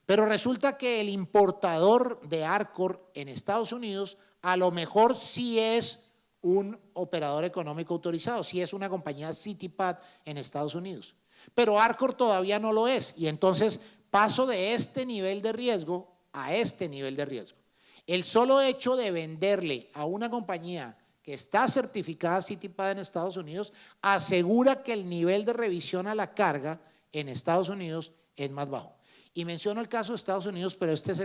Pero resulta que el importador de Arcor en Estados Unidos a lo mejor sí es un operador económico autorizado, sí es una compañía CITIPAT en Estados Unidos. Pero Arcor todavía no lo es y entonces paso de este nivel de riesgo a este nivel de riesgo. El solo hecho de venderle a una compañía que está certificada CITIPAT en Estados Unidos asegura que el nivel de revisión a la carga en Estados Unidos es más bajo. Y menciono el caso de Estados Unidos, pero este es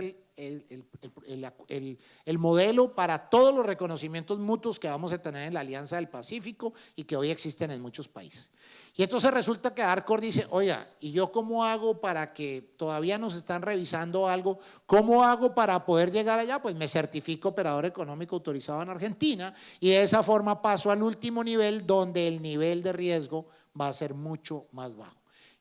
el modelo para todos los reconocimientos mutuos que vamos a tener en la Alianza del Pacífico y que hoy existen en muchos países. Y entonces resulta que Arcor dice, oiga, ¿y yo cómo hago para que todavía nos están revisando algo? ¿Cómo hago para poder llegar allá? Pues me certifico operador económico autorizado en Argentina y de esa forma paso al último nivel donde el nivel de riesgo va a ser mucho más bajo.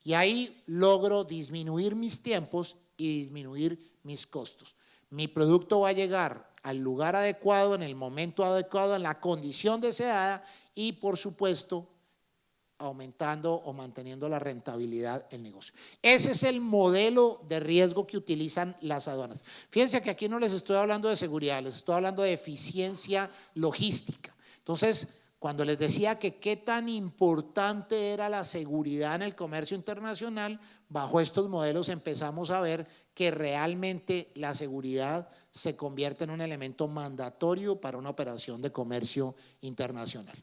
Y ahí logro disminuir mis tiempos y disminuir mis costos. Mi producto va a llegar al lugar adecuado, en el momento adecuado, en la condición deseada y, por supuesto, aumentando o manteniendo la rentabilidad del negocio. Ese es el modelo de riesgo que utilizan las aduanas. Fíjense que aquí no les estoy hablando de seguridad, les estoy hablando de eficiencia logística. Entonces, cuando les decía que qué tan importante era la seguridad en el comercio internacional, bajo estos modelos empezamos a ver que realmente la seguridad se convierte en un elemento mandatorio para una operación de comercio internacional.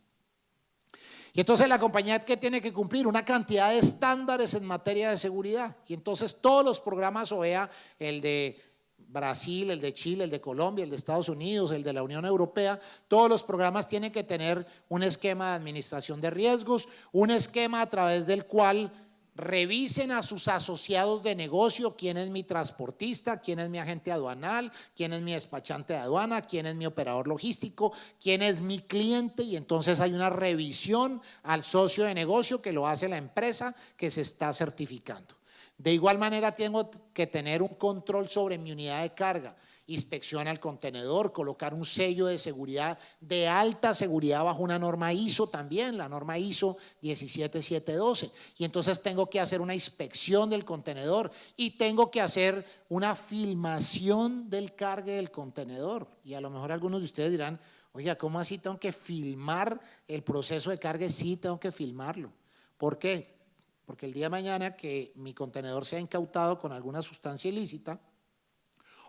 Y entonces la compañía que tiene que cumplir una cantidad de estándares en materia de seguridad. Y entonces todos los programas OEA, el de Brasil, el de Chile, el de Colombia, el de Estados Unidos, el de la Unión Europea, todos los programas tienen que tener un esquema de administración de riesgos, un esquema a través del cual revisen a sus asociados de negocio, quién es mi transportista, quién es mi agente aduanal, quién es mi despachante de aduana, quién es mi operador logístico, quién es mi cliente y entonces hay una revisión al socio de negocio que lo hace la empresa que se está certificando. De igual manera tengo que tener un control sobre mi unidad de carga, inspección al contenedor, colocar un sello de seguridad de alta seguridad bajo una norma ISO también, la norma ISO 17712. Y entonces tengo que hacer una inspección del contenedor y tengo que hacer una filmación del cargue del contenedor. Y a lo mejor algunos de ustedes dirán, oiga, ¿cómo así tengo que filmar el proceso de cargue? Sí, tengo que filmarlo. ¿Por qué? Porque el día de mañana que mi contenedor sea incautado con alguna sustancia ilícita,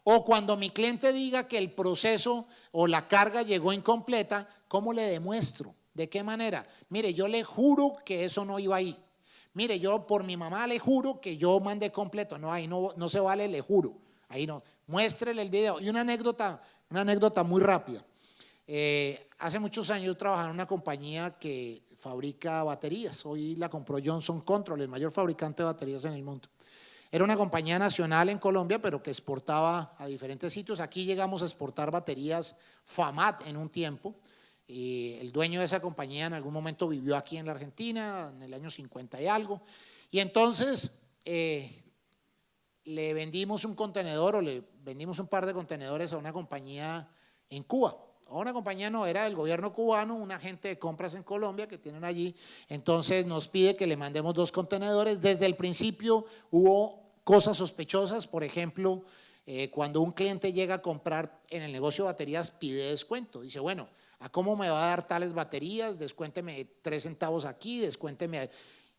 o cuando mi cliente diga que el proceso o la carga llegó incompleta, ¿cómo le demuestro? ¿De qué manera? Mire, yo le juro que eso no iba ahí. Mire, yo por mi mamá le juro que yo mandé completo. No, ahí no se vale, le juro. Ahí no. Muéstrele el video. Y una anécdota muy rápida. Hace muchos años yo trabajaba en una compañía que fabrica baterías. Hoy la compró Johnson Control, el mayor fabricante de baterías en el mundo. Era una compañía nacional en Colombia, pero que exportaba a diferentes sitios. Aquí llegamos a exportar baterías FAMAT en un tiempo. El dueño de esa compañía en algún momento vivió aquí en la Argentina, en el año 50 y algo. Y entonces le vendimos un contenedor o le vendimos un par de contenedores a una compañía en Cuba. A una compañía no, era del gobierno cubano, un agente de compras en Colombia que tienen allí. Entonces nos pide que le mandemos 2 contenedores. Desde el principio hubo cosas sospechosas, por ejemplo, cuando un cliente llega a comprar en el negocio de baterías pide descuento. Dice, bueno, ¿a cómo me va a dar tales baterías? Descuénteme 3 centavos aquí, descuénteme.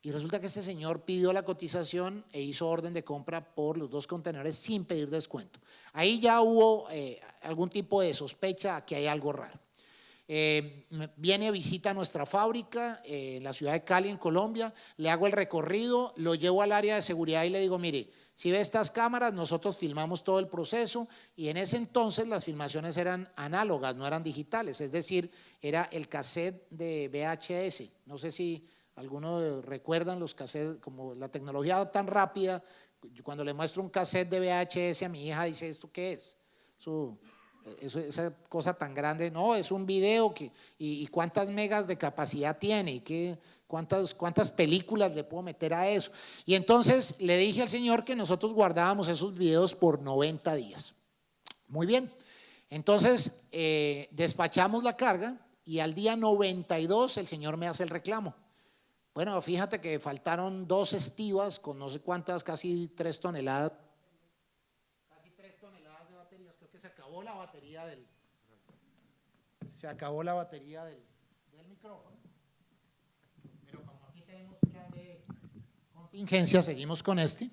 Y resulta que este señor pidió la cotización e hizo orden de compra por los 2 contenedores sin pedir descuento. Ahí ya hubo algún tipo de sospecha que hay algo raro. viene, visita nuestra fábrica en la ciudad de Cali, en Colombia, le hago el recorrido, lo llevo al área de seguridad y le digo, mire, si ve estas cámaras, nosotros filmamos todo el proceso y en ese entonces las filmaciones eran análogas, no eran digitales, es decir, era el cassette de VHS. No sé si algunos recuerdan los cassettes, como la tecnología tan rápida, cuando le muestro un cassette de VHS a mi hija dice, ¿esto qué es? Esa cosa tan grande, no, es un video y cuántas megas de capacidad tiene y cuántas películas le puedo meter a eso. Y entonces le dije al señor que nosotros guardábamos esos videos por 90 días. Muy bien, entonces despachamos la carga y al día 92 el señor me hace el reclamo. Bueno, fíjate que faltaron 2 estivas con no sé cuántas, casi 3 toneladas. Se acabó la batería del micrófono, pero como aquí tenemos plan de contingencia, seguimos con este.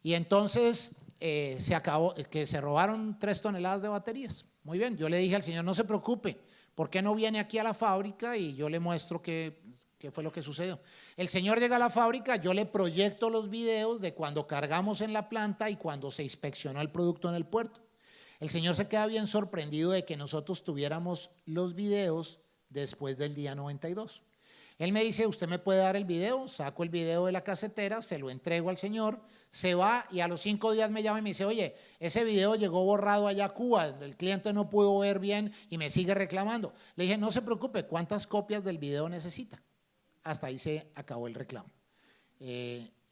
Y entonces se acabó, que se robaron 3 toneladas de baterías. Muy bien, yo le dije al señor, no se preocupe, ¿por qué no viene aquí a la fábrica y yo le muestro qué fue lo que sucedió? El señor llega a la fábrica, yo le proyecto los videos de cuando cargamos en la planta y cuando se inspeccionó el producto en el puerto. El señor se queda bien sorprendido de que nosotros tuviéramos los videos después del día 92. Él me dice, ¿usted me puede dar el video? Saco el video de la casetera, se lo entrego al señor, se va y a los 5 días me llama y me dice, oye, ese video llegó borrado allá a Cuba, el cliente no pudo ver bien y me sigue reclamando. Le dije, no se preocupe, ¿cuántas copias del video necesita? Hasta ahí se acabó el reclamo.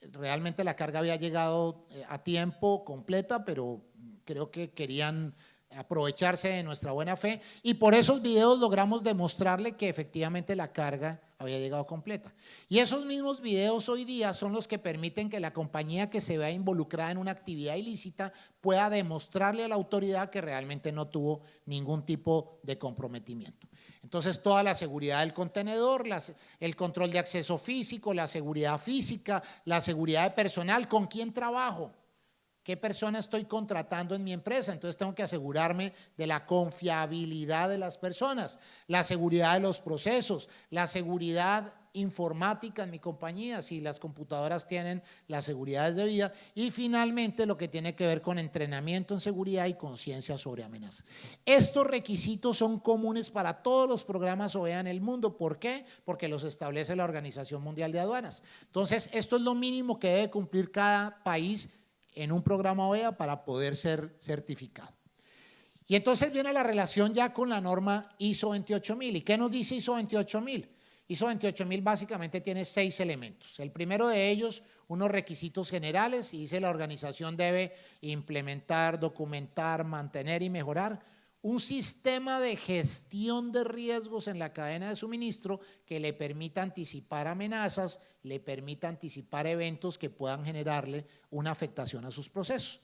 Realmente la carga había llegado a tiempo, completa, pero creo que querían aprovecharse de nuestra buena fe y por esos videos logramos demostrarle que efectivamente la carga había llegado completa. Y esos mismos videos hoy día son los que permiten que la compañía que se vea involucrada en una actividad ilícita pueda demostrarle a la autoridad que realmente no tuvo ningún tipo de comprometimiento. Entonces, toda la seguridad del contenedor, el control de acceso físico, la seguridad física, la seguridad de personal, ¿con quién trabajo? ¿Qué persona estoy contratando en mi empresa? Entonces tengo que asegurarme de la confiabilidad de las personas, la seguridad de los procesos, la seguridad informática en mi compañía, si las computadoras tienen las seguridades debidas y finalmente lo que tiene que ver con entrenamiento en seguridad y conciencia sobre amenazas. Estos requisitos son comunes para todos los programas OEA en el mundo. ¿Por qué? Porque los establece la Organización Mundial de Aduanas. Entonces, esto es lo mínimo que debe cumplir cada país en un programa OEA para poder ser certificado. Y entonces viene la relación ya con la norma ISO 28000. ¿Y qué nos dice ISO 28000? ISO 28000 básicamente tiene 6 elementos. El primero de ellos, unos requisitos generales, y dice la organización debe implementar, documentar, mantener y mejorar un sistema de gestión de riesgos en la cadena de suministro que le permita anticipar amenazas, le permita anticipar eventos que puedan generarle una afectación a sus procesos.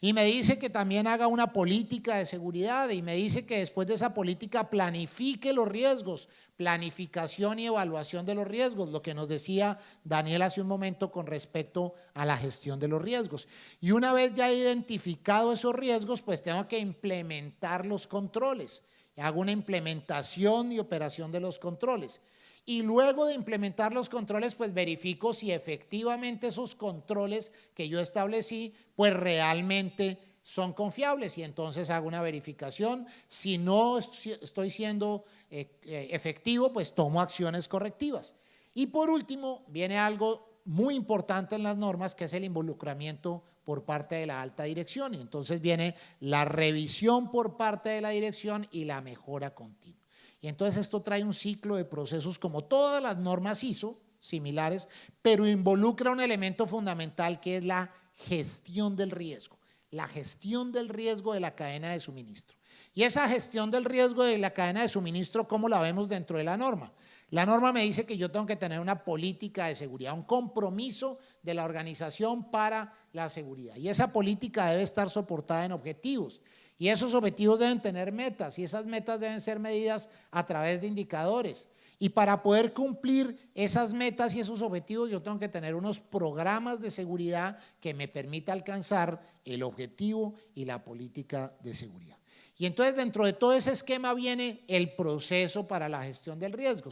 Y me dice que también haga una política de seguridad y me dice que después de esa política planifique los riesgos, planificación y evaluación de los riesgos, lo que nos decía Daniel hace un momento con respecto a la gestión de los riesgos. Y una vez ya identificado esos riesgos, pues tengo que implementar los controles. Hago una implementación y operación de los controles. Y luego de implementar los controles, pues verifico si efectivamente esos controles que yo establecí, pues realmente son confiables y entonces hago una verificación. Si no estoy siendo efectivo, pues tomo acciones correctivas. Y por último, viene algo muy importante en las normas, que es el involucramiento por parte de la alta dirección. Y entonces viene la revisión por parte de la dirección y la mejora continua. Y entonces esto trae un ciclo de procesos como todas las normas ISO similares, pero involucra un elemento fundamental que es la gestión del riesgo. La gestión del riesgo de la cadena de suministro. Y esa gestión del riesgo de la cadena de suministro, ¿cómo la vemos dentro de la norma? La norma me dice que yo tengo que tener una política de seguridad, un compromiso de la organización para la seguridad. Y esa política debe estar soportada en objetivos. Y esos objetivos deben tener metas y esas metas deben ser medidas a través de indicadores. Y para poder cumplir esas metas y esos objetivos yo tengo que tener unos programas de seguridad que me permita alcanzar el objetivo y la política de seguridad. Y entonces dentro de todo ese esquema viene el proceso para la gestión del riesgo.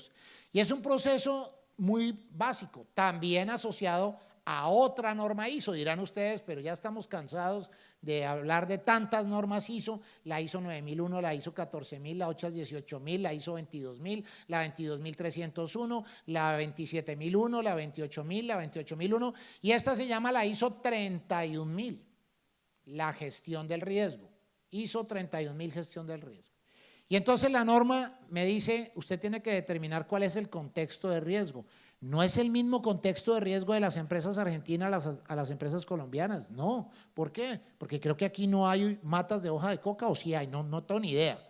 Y es un proceso muy básico, también asociado a otra norma ISO. Dirán ustedes, pero ya estamos cansados de hablar de tantas normas ISO, la ISO 9001, la ISO 14000, la 18000, la ISO 22000, la 22301, la 27001, la 28000, la 28001, y esta se llama la ISO 31000, la gestión del riesgo. ISO 31000, gestión del riesgo. Y entonces la norma me dice, usted tiene que determinar cuál es el contexto de riesgo. No es el mismo contexto de riesgo de las empresas argentinas a las empresas colombianas, no. ¿Por qué? Porque creo que aquí no hay matas de hoja de coca, o sí hay, no tengo ni idea.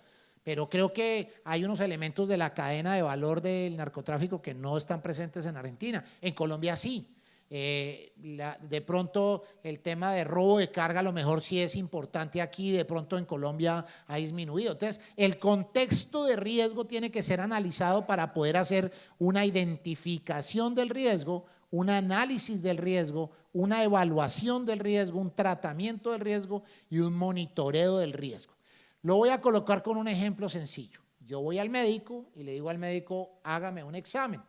Pero creo que hay unos elementos de la cadena de valor del narcotráfico que no están presentes en Argentina. En Colombia sí. De pronto el tema de robo de carga a lo mejor sí es importante aquí, de pronto en Colombia ha disminuido. Entonces el contexto de riesgo tiene que ser analizado para poder hacer una identificación del riesgo, un análisis del riesgo, una evaluación del riesgo, un tratamiento del riesgo y un monitoreo del riesgo. Lo voy a colocar con un ejemplo sencillo. Yo voy al médico y le digo al médico, hágame un examen.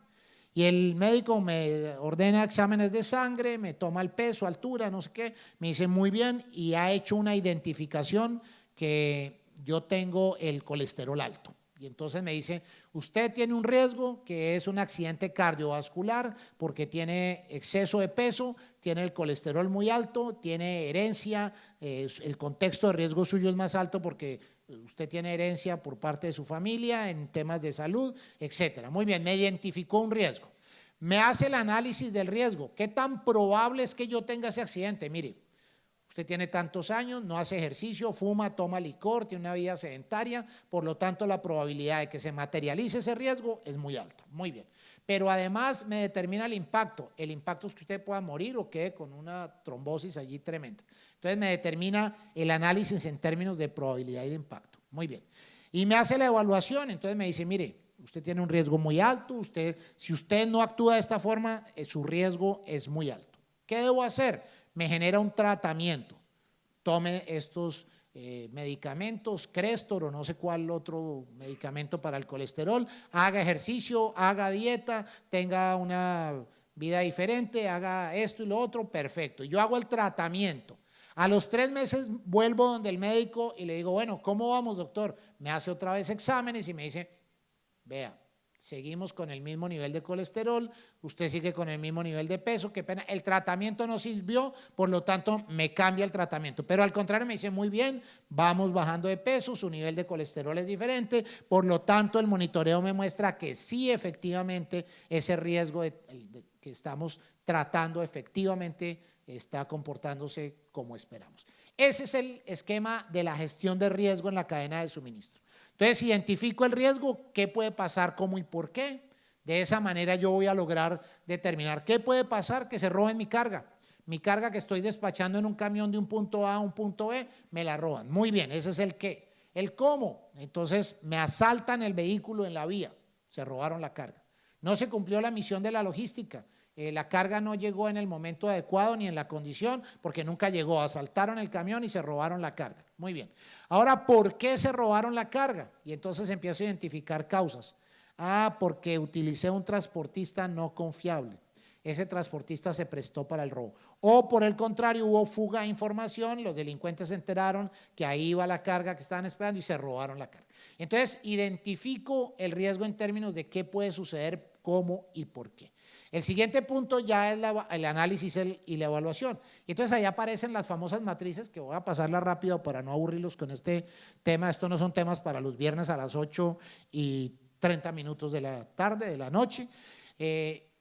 Y el médico me ordena exámenes de sangre, me toma el peso, altura, no sé qué, me dice muy bien y ha hecho una identificación que yo tengo el colesterol alto. Y entonces me dice, usted tiene un riesgo que es un accidente cardiovascular porque tiene exceso de peso, tiene el colesterol muy alto, tiene herencia, el contexto de riesgo suyo es más alto porque usted tiene herencia por parte de su familia en temas de salud, etcétera. Muy bien, me identificó un riesgo. Me hace el análisis del riesgo. ¿Qué tan probable es que yo tenga ese accidente? Mire, usted tiene tantos años, no hace ejercicio, fuma, toma licor, tiene una vida sedentaria, por lo tanto la probabilidad de que se materialice ese riesgo es muy alta. Muy bien. Pero además me determina el impacto. El impacto es que usted pueda morir o quede con una trombosis allí tremenda. Entonces me determina el análisis en términos de probabilidad y de impacto. Muy bien. Y me hace la evaluación, entonces me dice, mire, usted tiene un riesgo muy alto, si usted no actúa de esta forma, su riesgo es muy alto. ¿Qué debo hacer? Me genera un tratamiento. Tome estos medicamentos, Crestor o no sé cuál otro medicamento para el colesterol, haga ejercicio, haga dieta, tenga una vida diferente, haga esto y lo otro, perfecto. Yo hago el tratamiento. A los 3 meses vuelvo donde el médico y le digo, bueno, ¿cómo vamos, doctor? Me hace otra vez exámenes y me dice, vea, seguimos con el mismo nivel de colesterol, usted sigue con el mismo nivel de peso, qué pena, el tratamiento no sirvió, por lo tanto me cambia el tratamiento, pero al contrario me dice, muy bien, vamos bajando de peso, su nivel de colesterol es diferente, por lo tanto el monitoreo me muestra que sí efectivamente ese riesgo que estamos tratando efectivamente está comportándose como esperamos. Ese es el esquema de la gestión de riesgo en la cadena de suministro. Entonces, identifico el riesgo, qué puede pasar, cómo y por qué. De esa manera yo voy a lograr determinar qué puede pasar, que se roben mi carga. Mi carga que estoy despachando en un camión de un punto A a un punto B, me la roban. Muy bien, ese es el qué. El cómo, entonces me asaltan el vehículo en la vía, se robaron la carga. No se cumplió la misión de la logística. La carga no llegó en el momento adecuado ni en la condición porque nunca llegó, asaltaron el camión y se robaron la carga. Muy bien. Ahora, ¿por qué se robaron la carga? Y entonces empiezo a identificar causas. Porque utilicé un transportista no confiable. Ese transportista se prestó para el robo. O por el contrario, hubo fuga de información, los delincuentes se enteraron que ahí iba la carga que estaban esperando y se robaron la carga. Entonces, identifico el riesgo en términos de qué puede suceder, cómo y por qué. El siguiente punto ya es el análisis y la evaluación. Y entonces ahí aparecen las famosas matrices, que voy a pasarlas rápido para no aburrirlos con este tema. Estos no son temas para los viernes a las 8:30 de la tarde, de la noche.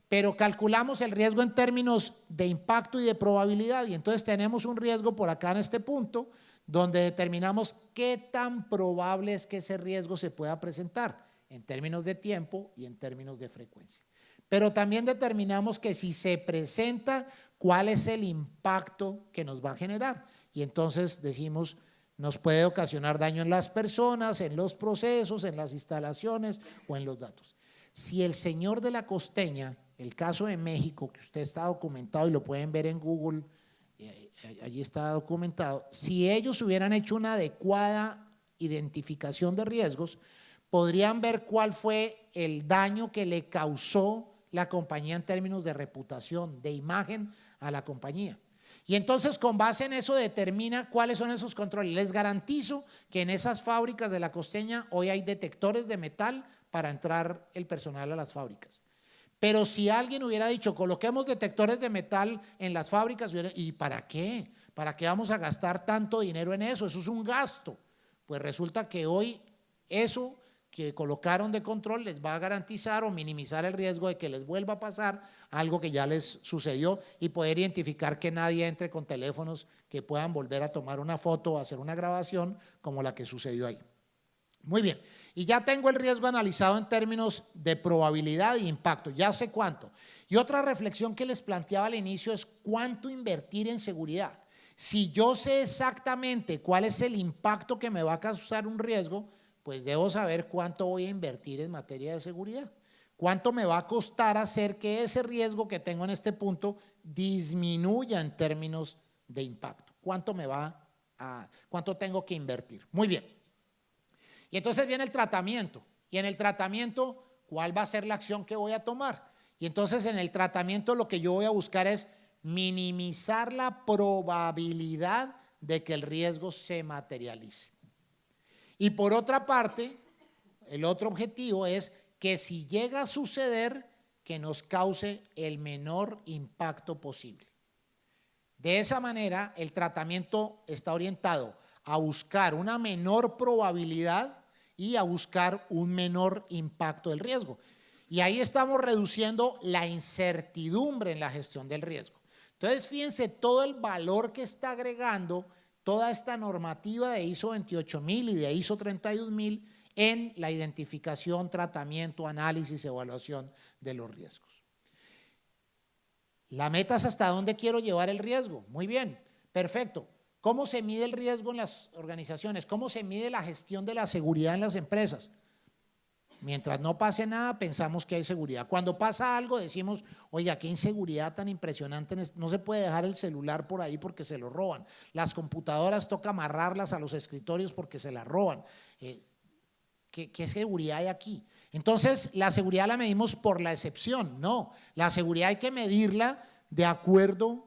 Pero calculamos el riesgo en términos de impacto y de probabilidad. Y entonces tenemos un riesgo por acá en este punto, donde determinamos qué tan probable es que ese riesgo se pueda presentar en términos de tiempo y en términos de frecuencia. Pero también determinamos que si se presenta, cuál es el impacto que nos va a generar. Y entonces decimos, nos puede ocasionar daño en las personas, en los procesos, en las instalaciones o en los datos. Si el señor de la costeña, el caso de México, que usted está documentado y lo pueden ver en Google, allí está documentado, si ellos hubieran hecho una adecuada identificación de riesgos, podrían ver cuál fue el daño que le causó la compañía en términos de reputación, de imagen a la compañía. Y entonces con base en eso determina cuáles son esos controles. Les garantizo que en esas fábricas de la Costeña hoy hay detectores de metal para entrar el personal a las fábricas. Pero si alguien hubiera dicho, coloquemos detectores de metal en las fábricas, ¿y para qué? ¿Para qué vamos a gastar tanto dinero en eso? Eso es un gasto. Pues resulta que hoy eso que colocaron de control les va a garantizar o minimizar el riesgo de que les vuelva a pasar algo que ya les sucedió y poder identificar que nadie entre con teléfonos que puedan volver a tomar una foto o hacer una grabación como la que sucedió ahí. Muy bien, y ya tengo el riesgo analizado en términos de probabilidad e impacto, ya sé cuánto. Y otra reflexión que les planteaba al inicio es cuánto invertir en seguridad. Si yo sé exactamente cuál es el impacto que me va a causar un riesgo, pues debo saber cuánto voy a invertir en materia de seguridad. ¿Cuánto me va a costar hacer que ese riesgo que tengo en este punto disminuya en términos de impacto? ¿Cuánto tengo que invertir? Muy bien. Y entonces viene el tratamiento. Y en el tratamiento, ¿cuál va a ser la acción que voy a tomar? Y entonces en el tratamiento lo que yo voy a buscar es minimizar la probabilidad de que el riesgo se materialice. Y por otra parte, el otro objetivo es que si llega a suceder, que nos cause el menor impacto posible. De esa manera, el tratamiento está orientado a buscar una menor probabilidad y a buscar un menor impacto del riesgo. Y ahí estamos reduciendo la incertidumbre en la gestión del riesgo. Entonces, fíjense todo el valor que está agregando toda esta normativa de ISO 28000 y de ISO 31000 en la identificación, tratamiento, análisis, evaluación de los riesgos. La meta es hasta dónde quiero llevar el riesgo. Muy bien, perfecto. ¿Cómo se mide el riesgo en las organizaciones? ¿Cómo se mide la gestión de la seguridad en las empresas? Mientras no pase nada, pensamos que hay seguridad. Cuando pasa algo, decimos, oiga, qué inseguridad tan impresionante. No se puede dejar el celular por ahí porque se lo roban. Las computadoras toca amarrarlas a los escritorios porque se las roban. ¿Qué seguridad hay aquí? Entonces, la seguridad la medimos por la excepción. No, la seguridad hay que medirla de acuerdo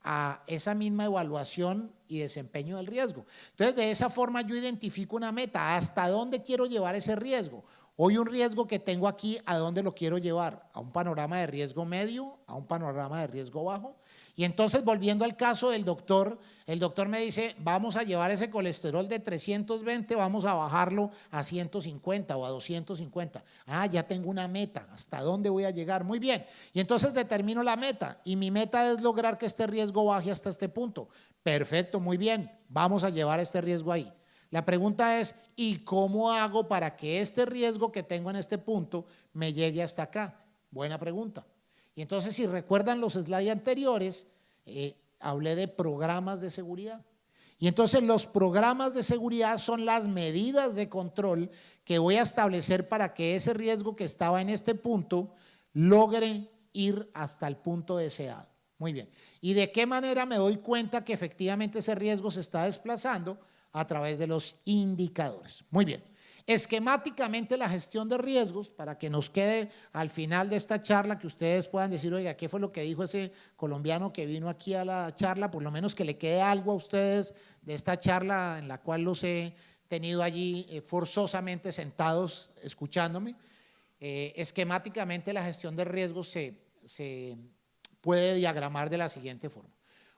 a esa misma evaluación y desempeño del riesgo. Entonces, de esa forma yo identifico una meta. ¿Hasta dónde quiero llevar ese riesgo? Hoy un riesgo que tengo aquí, ¿a dónde lo quiero llevar? ¿A un panorama de riesgo medio? ¿A un panorama de riesgo bajo? Y entonces, volviendo al caso del doctor, el doctor me dice, vamos a llevar ese colesterol de 320, vamos a bajarlo a 150 o a 250. Ah, ya tengo una meta, ¿hasta dónde voy a llegar? Muy bien, y entonces determino la meta, y mi meta es lograr que este riesgo baje hasta este punto. Perfecto, muy bien, vamos a llevar este riesgo ahí. La pregunta es, ¿y cómo hago para que este riesgo que tengo en este punto me llegue hasta acá? Buena pregunta. Y entonces, si recuerdan los slides anteriores, hablé de programas de seguridad. Y entonces los programas de seguridad son las medidas de control que voy a establecer para que ese riesgo que estaba en este punto logre ir hasta el punto deseado. Muy bien. ¿Y de qué manera me doy cuenta que efectivamente ese riesgo se está desplazando? A través de los indicadores. Muy bien. Esquemáticamente la gestión de riesgos, para que nos quede al final de esta charla, que ustedes puedan decir, oiga, ¿qué fue lo que dijo ese colombiano que vino aquí a la charla? Por lo menos que le quede algo a ustedes de esta charla en la cual los he tenido allí forzosamente sentados escuchándome. Esquemáticamente la gestión de riesgos se puede diagramar de la siguiente forma.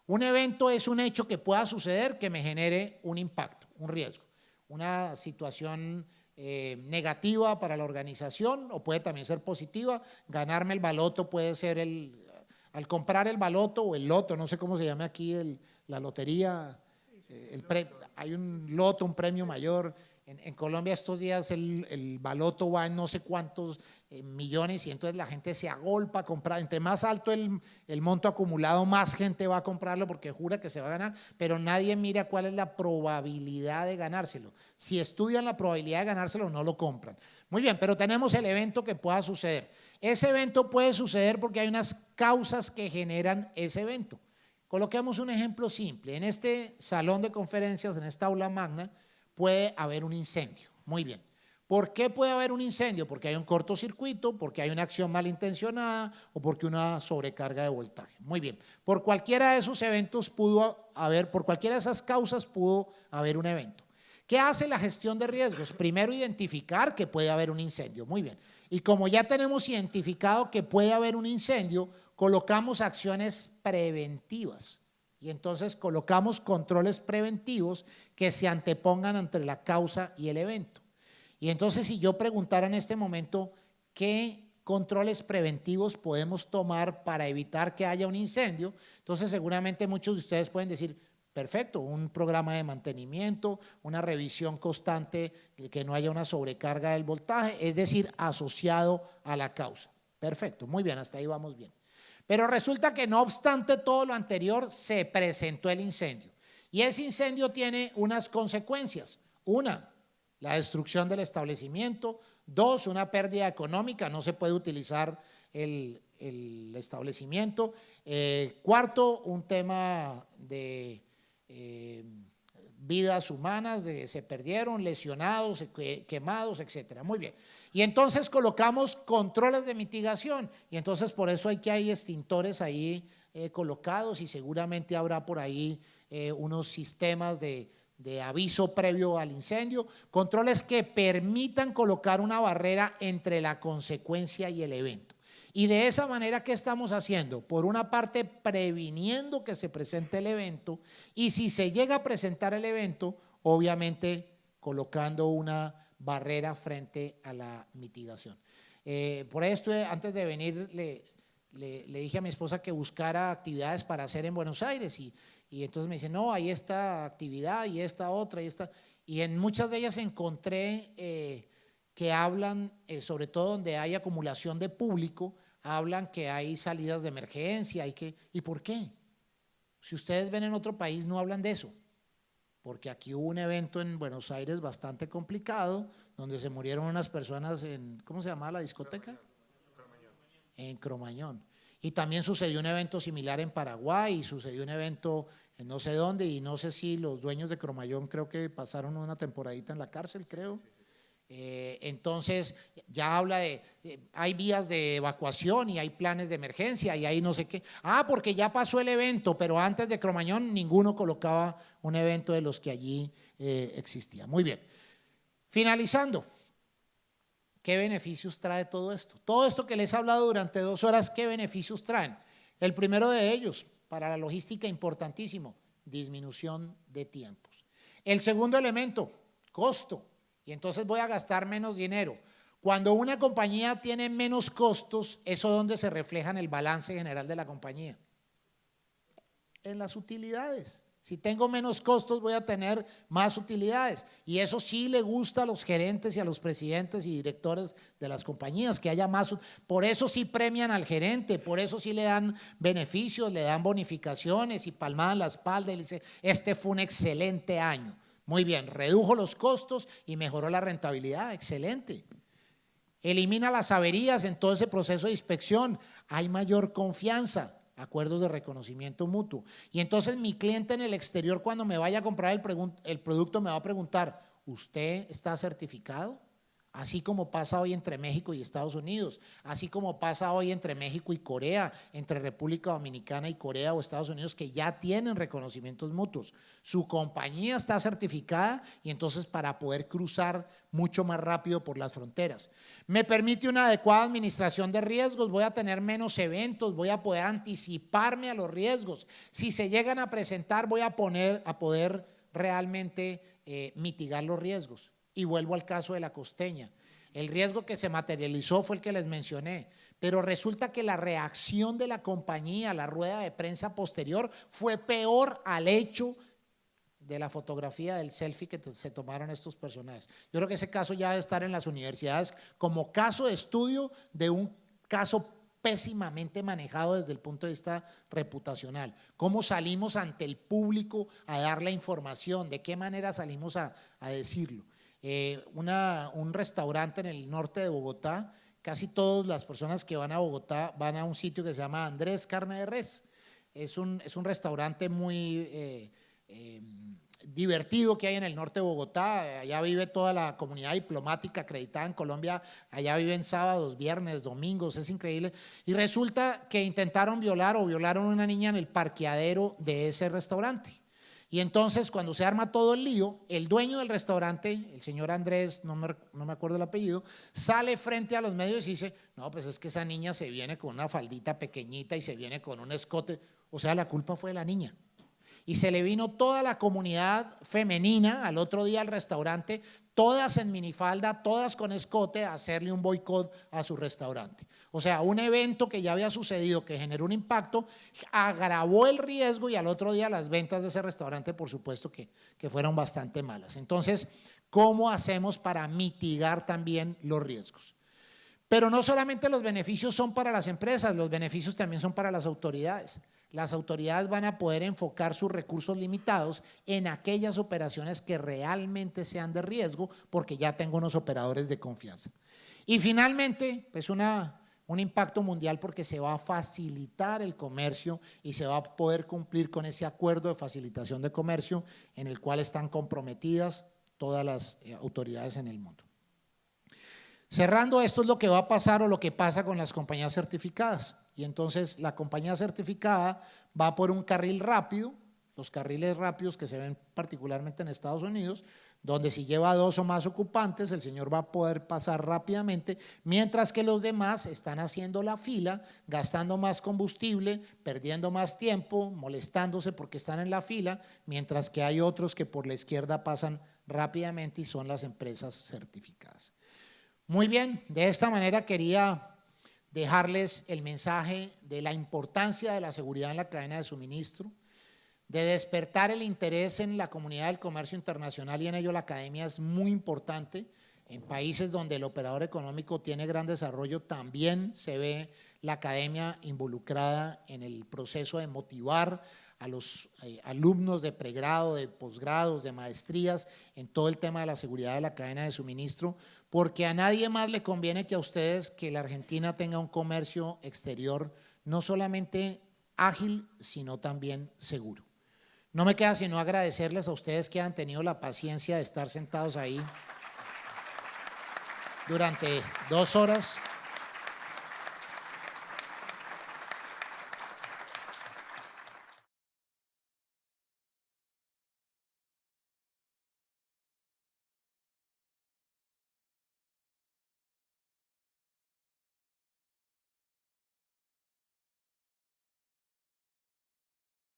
Un evento es un hecho que pueda suceder que me genere un impacto, un riesgo, una situación negativa para la organización o puede también ser positiva. Ganarme el baloto puede ser al comprar el baloto o el loto, no sé cómo se llama aquí, la lotería, hay un loto, un premio mayor. En Colombia estos días el baloto va en no sé cuántos millones y entonces la gente se agolpa a comprar. Entre más alto el monto acumulado, más gente va a comprarlo porque jura que se va a ganar, pero nadie mira cuál es la probabilidad de ganárselo. Si estudian la probabilidad de ganárselo, no lo compran. Muy bien, pero tenemos el evento que pueda suceder. Ese evento puede suceder porque hay unas causas que generan ese evento. Coloquemos un ejemplo simple. En este salón de conferencias, en esta aula magna, puede haber un incendio. Muy bien. ¿Por qué puede haber un incendio? Porque hay un cortocircuito, porque hay una acción malintencionada o porque una sobrecarga de voltaje. Muy bien. Por cualquiera de esos eventos pudo haber, por cualquiera de esas causas pudo haber un evento. ¿Qué hace la gestión de riesgos? Primero, identificar que puede haber un incendio. Muy bien. Y como ya tenemos identificado que puede haber un incendio, colocamos acciones preventivas. Y entonces colocamos controles preventivos que se antepongan entre la causa y el evento. Y entonces, si yo preguntara en este momento qué controles preventivos podemos tomar para evitar que haya un incendio, entonces seguramente muchos de ustedes pueden decir, perfecto, un programa de mantenimiento, una revisión constante, que no haya una sobrecarga del voltaje, es decir, asociado a la causa. Perfecto, muy bien, hasta ahí vamos bien. Pero resulta que no obstante todo lo anterior, se presentó el incendio. Y ese incendio tiene unas consecuencias. Una, la destrucción del establecimiento. Dos, una pérdida económica, no se puede utilizar el establecimiento. Cuarto, un tema de vidas humanas, se perdieron, lesionados, quemados, etcétera. Muy bien. Y entonces colocamos controles de mitigación y entonces por eso hay extintores ahí colocados y seguramente habrá por ahí unos sistemas de aviso previo al incendio, controles que permitan colocar una barrera entre la consecuencia y el evento. Y de esa manera, ¿qué estamos haciendo? Por una parte, previniendo que se presente el evento y si se llega a presentar el evento, obviamente colocando una barrera frente a la mitigación. Por esto, antes de venir, le dije a mi esposa que buscara actividades para hacer en Buenos Aires y entonces me dice, no, hay esta actividad y esta otra y esta. Y en muchas de ellas encontré que hablan, sobre todo donde hay acumulación de público, hablan que hay salidas de emergencia, ¿y por qué? Si ustedes ven en otro país no hablan de eso, porque aquí hubo un evento en Buenos Aires bastante complicado, donde se murieron unas personas en, ¿cómo se llamaba la discoteca? En Cromañón. Y también sucedió un evento similar en Paraguay, y sucedió un evento en no sé dónde, y no sé si los dueños de Cromañón creo que pasaron una temporadita en la cárcel, creo. Entonces ya habla hay vías de evacuación y hay planes de emergencia y hay no sé qué. Porque ya pasó el evento, pero antes de Cromañón ninguno colocaba un evento de los que allí existía. Muy bien. Finalizando, ¿qué beneficios trae todo esto? Todo esto que les he hablado durante 2 horas, ¿qué beneficios traen? El primero de ellos, para la logística importantísimo, disminución de tiempos. El segundo elemento, costo. Y entonces voy a gastar menos dinero. Cuando una compañía tiene menos costos, ¿eso dónde se refleja en el balance general de la compañía? En las utilidades. Si tengo menos costos, voy a tener más utilidades. Y eso sí le gusta a los gerentes y a los presidentes y directores de las compañías, que haya más. Por eso sí premian al gerente, por eso sí le dan beneficios, le dan bonificaciones y palmadas en la espalda y le dicen, este fue un excelente año. Muy bien, redujo los costos y mejoró la rentabilidad, excelente. Elimina las averías en todo ese proceso de inspección, hay mayor confianza, acuerdos de reconocimiento mutuo. Y entonces mi cliente en el exterior cuando me vaya a comprar el producto me va a preguntar, ¿usted está certificado? Así como pasa hoy entre México y Estados Unidos, así como pasa hoy entre México y Corea, entre República Dominicana y Corea o Estados Unidos, que ya tienen reconocimientos mutuos. Su compañía está certificada y entonces para poder cruzar mucho más rápido por las fronteras. Me permite una adecuada administración de riesgos, voy a tener menos eventos, voy a poder anticiparme a los riesgos. Si se llegan a presentar, voy a poder realmente mitigar los riesgos. Y vuelvo al caso de la costeña. El riesgo que se materializó fue el que les mencioné, pero resulta que la reacción de la compañía, la rueda de prensa posterior, fue peor al hecho de la fotografía del selfie que se tomaron estos personajes. Yo creo que ese caso ya debe estar en las universidades como caso de estudio de un caso pésimamente manejado desde el punto de vista reputacional. ¿Cómo salimos ante el público a dar la información? ¿De qué manera salimos a decirlo? Un restaurante en el norte de Bogotá, casi todas las personas que van a Bogotá van a un sitio que se llama Andrés Carne de Res. Es un restaurante muy divertido que hay en el norte de Bogotá. Allá vive toda la comunidad diplomática acreditada en Colombia, allá viven sábados, viernes, domingos, es increíble. Y resulta que intentaron violar o violaron a una niña en el parqueadero de ese restaurante. Y entonces cuando se arma todo el lío, el dueño del restaurante, el señor Andrés, no me acuerdo el apellido, sale frente a los medios y dice, no, pues es que esa niña se viene con una faldita pequeñita y se viene con un escote, o sea, la culpa fue de la niña. Y se le vino toda la comunidad femenina al otro día al restaurante, todas en minifalda, todas con escote, a hacerle un boicot a su restaurante. O sea, un evento que ya había sucedido, que generó un impacto, agravó el riesgo y al otro día las ventas de ese restaurante, por supuesto que fueron bastante malas. Entonces, ¿cómo hacemos para mitigar también los riesgos? Pero no solamente los beneficios son para las empresas, los beneficios también son para las autoridades. Las autoridades van a poder enfocar sus recursos limitados en aquellas operaciones que realmente sean de riesgo, porque ya tengo unos operadores de confianza. Y finalmente, pues un impacto mundial, porque se va a facilitar el comercio y se va a poder cumplir con ese acuerdo de facilitación de comercio en el cual están comprometidas todas las autoridades en el mundo. Cerrando, esto es lo que va a pasar o lo que pasa con las compañías certificadas. Y entonces la compañía certificada va por un carril rápido, los carriles rápidos que se ven particularmente en Estados Unidos, donde si lleva 2 o más ocupantes, el señor va a poder pasar rápidamente, mientras que los demás están haciendo la fila, gastando más combustible, perdiendo más tiempo, molestándose porque están en la fila, mientras que hay otros que por la izquierda pasan rápidamente y son las empresas certificadas. Muy bien, de esta manera quería dejarles el mensaje de la importancia de la seguridad en la cadena de suministro, de despertar el interés en la comunidad del comercio internacional, y en ello la academia es muy importante. En países donde el operador económico tiene gran desarrollo, también se ve la academia involucrada en el proceso de motivar a los alumnos de pregrado, de posgrados, de maestrías, en todo el tema de la seguridad de la cadena de suministro, porque a nadie más le conviene que a ustedes que la Argentina tenga un comercio exterior no solamente ágil, sino también seguro. No me queda sino agradecerles a ustedes que han tenido la paciencia de estar sentados ahí durante 2 horas.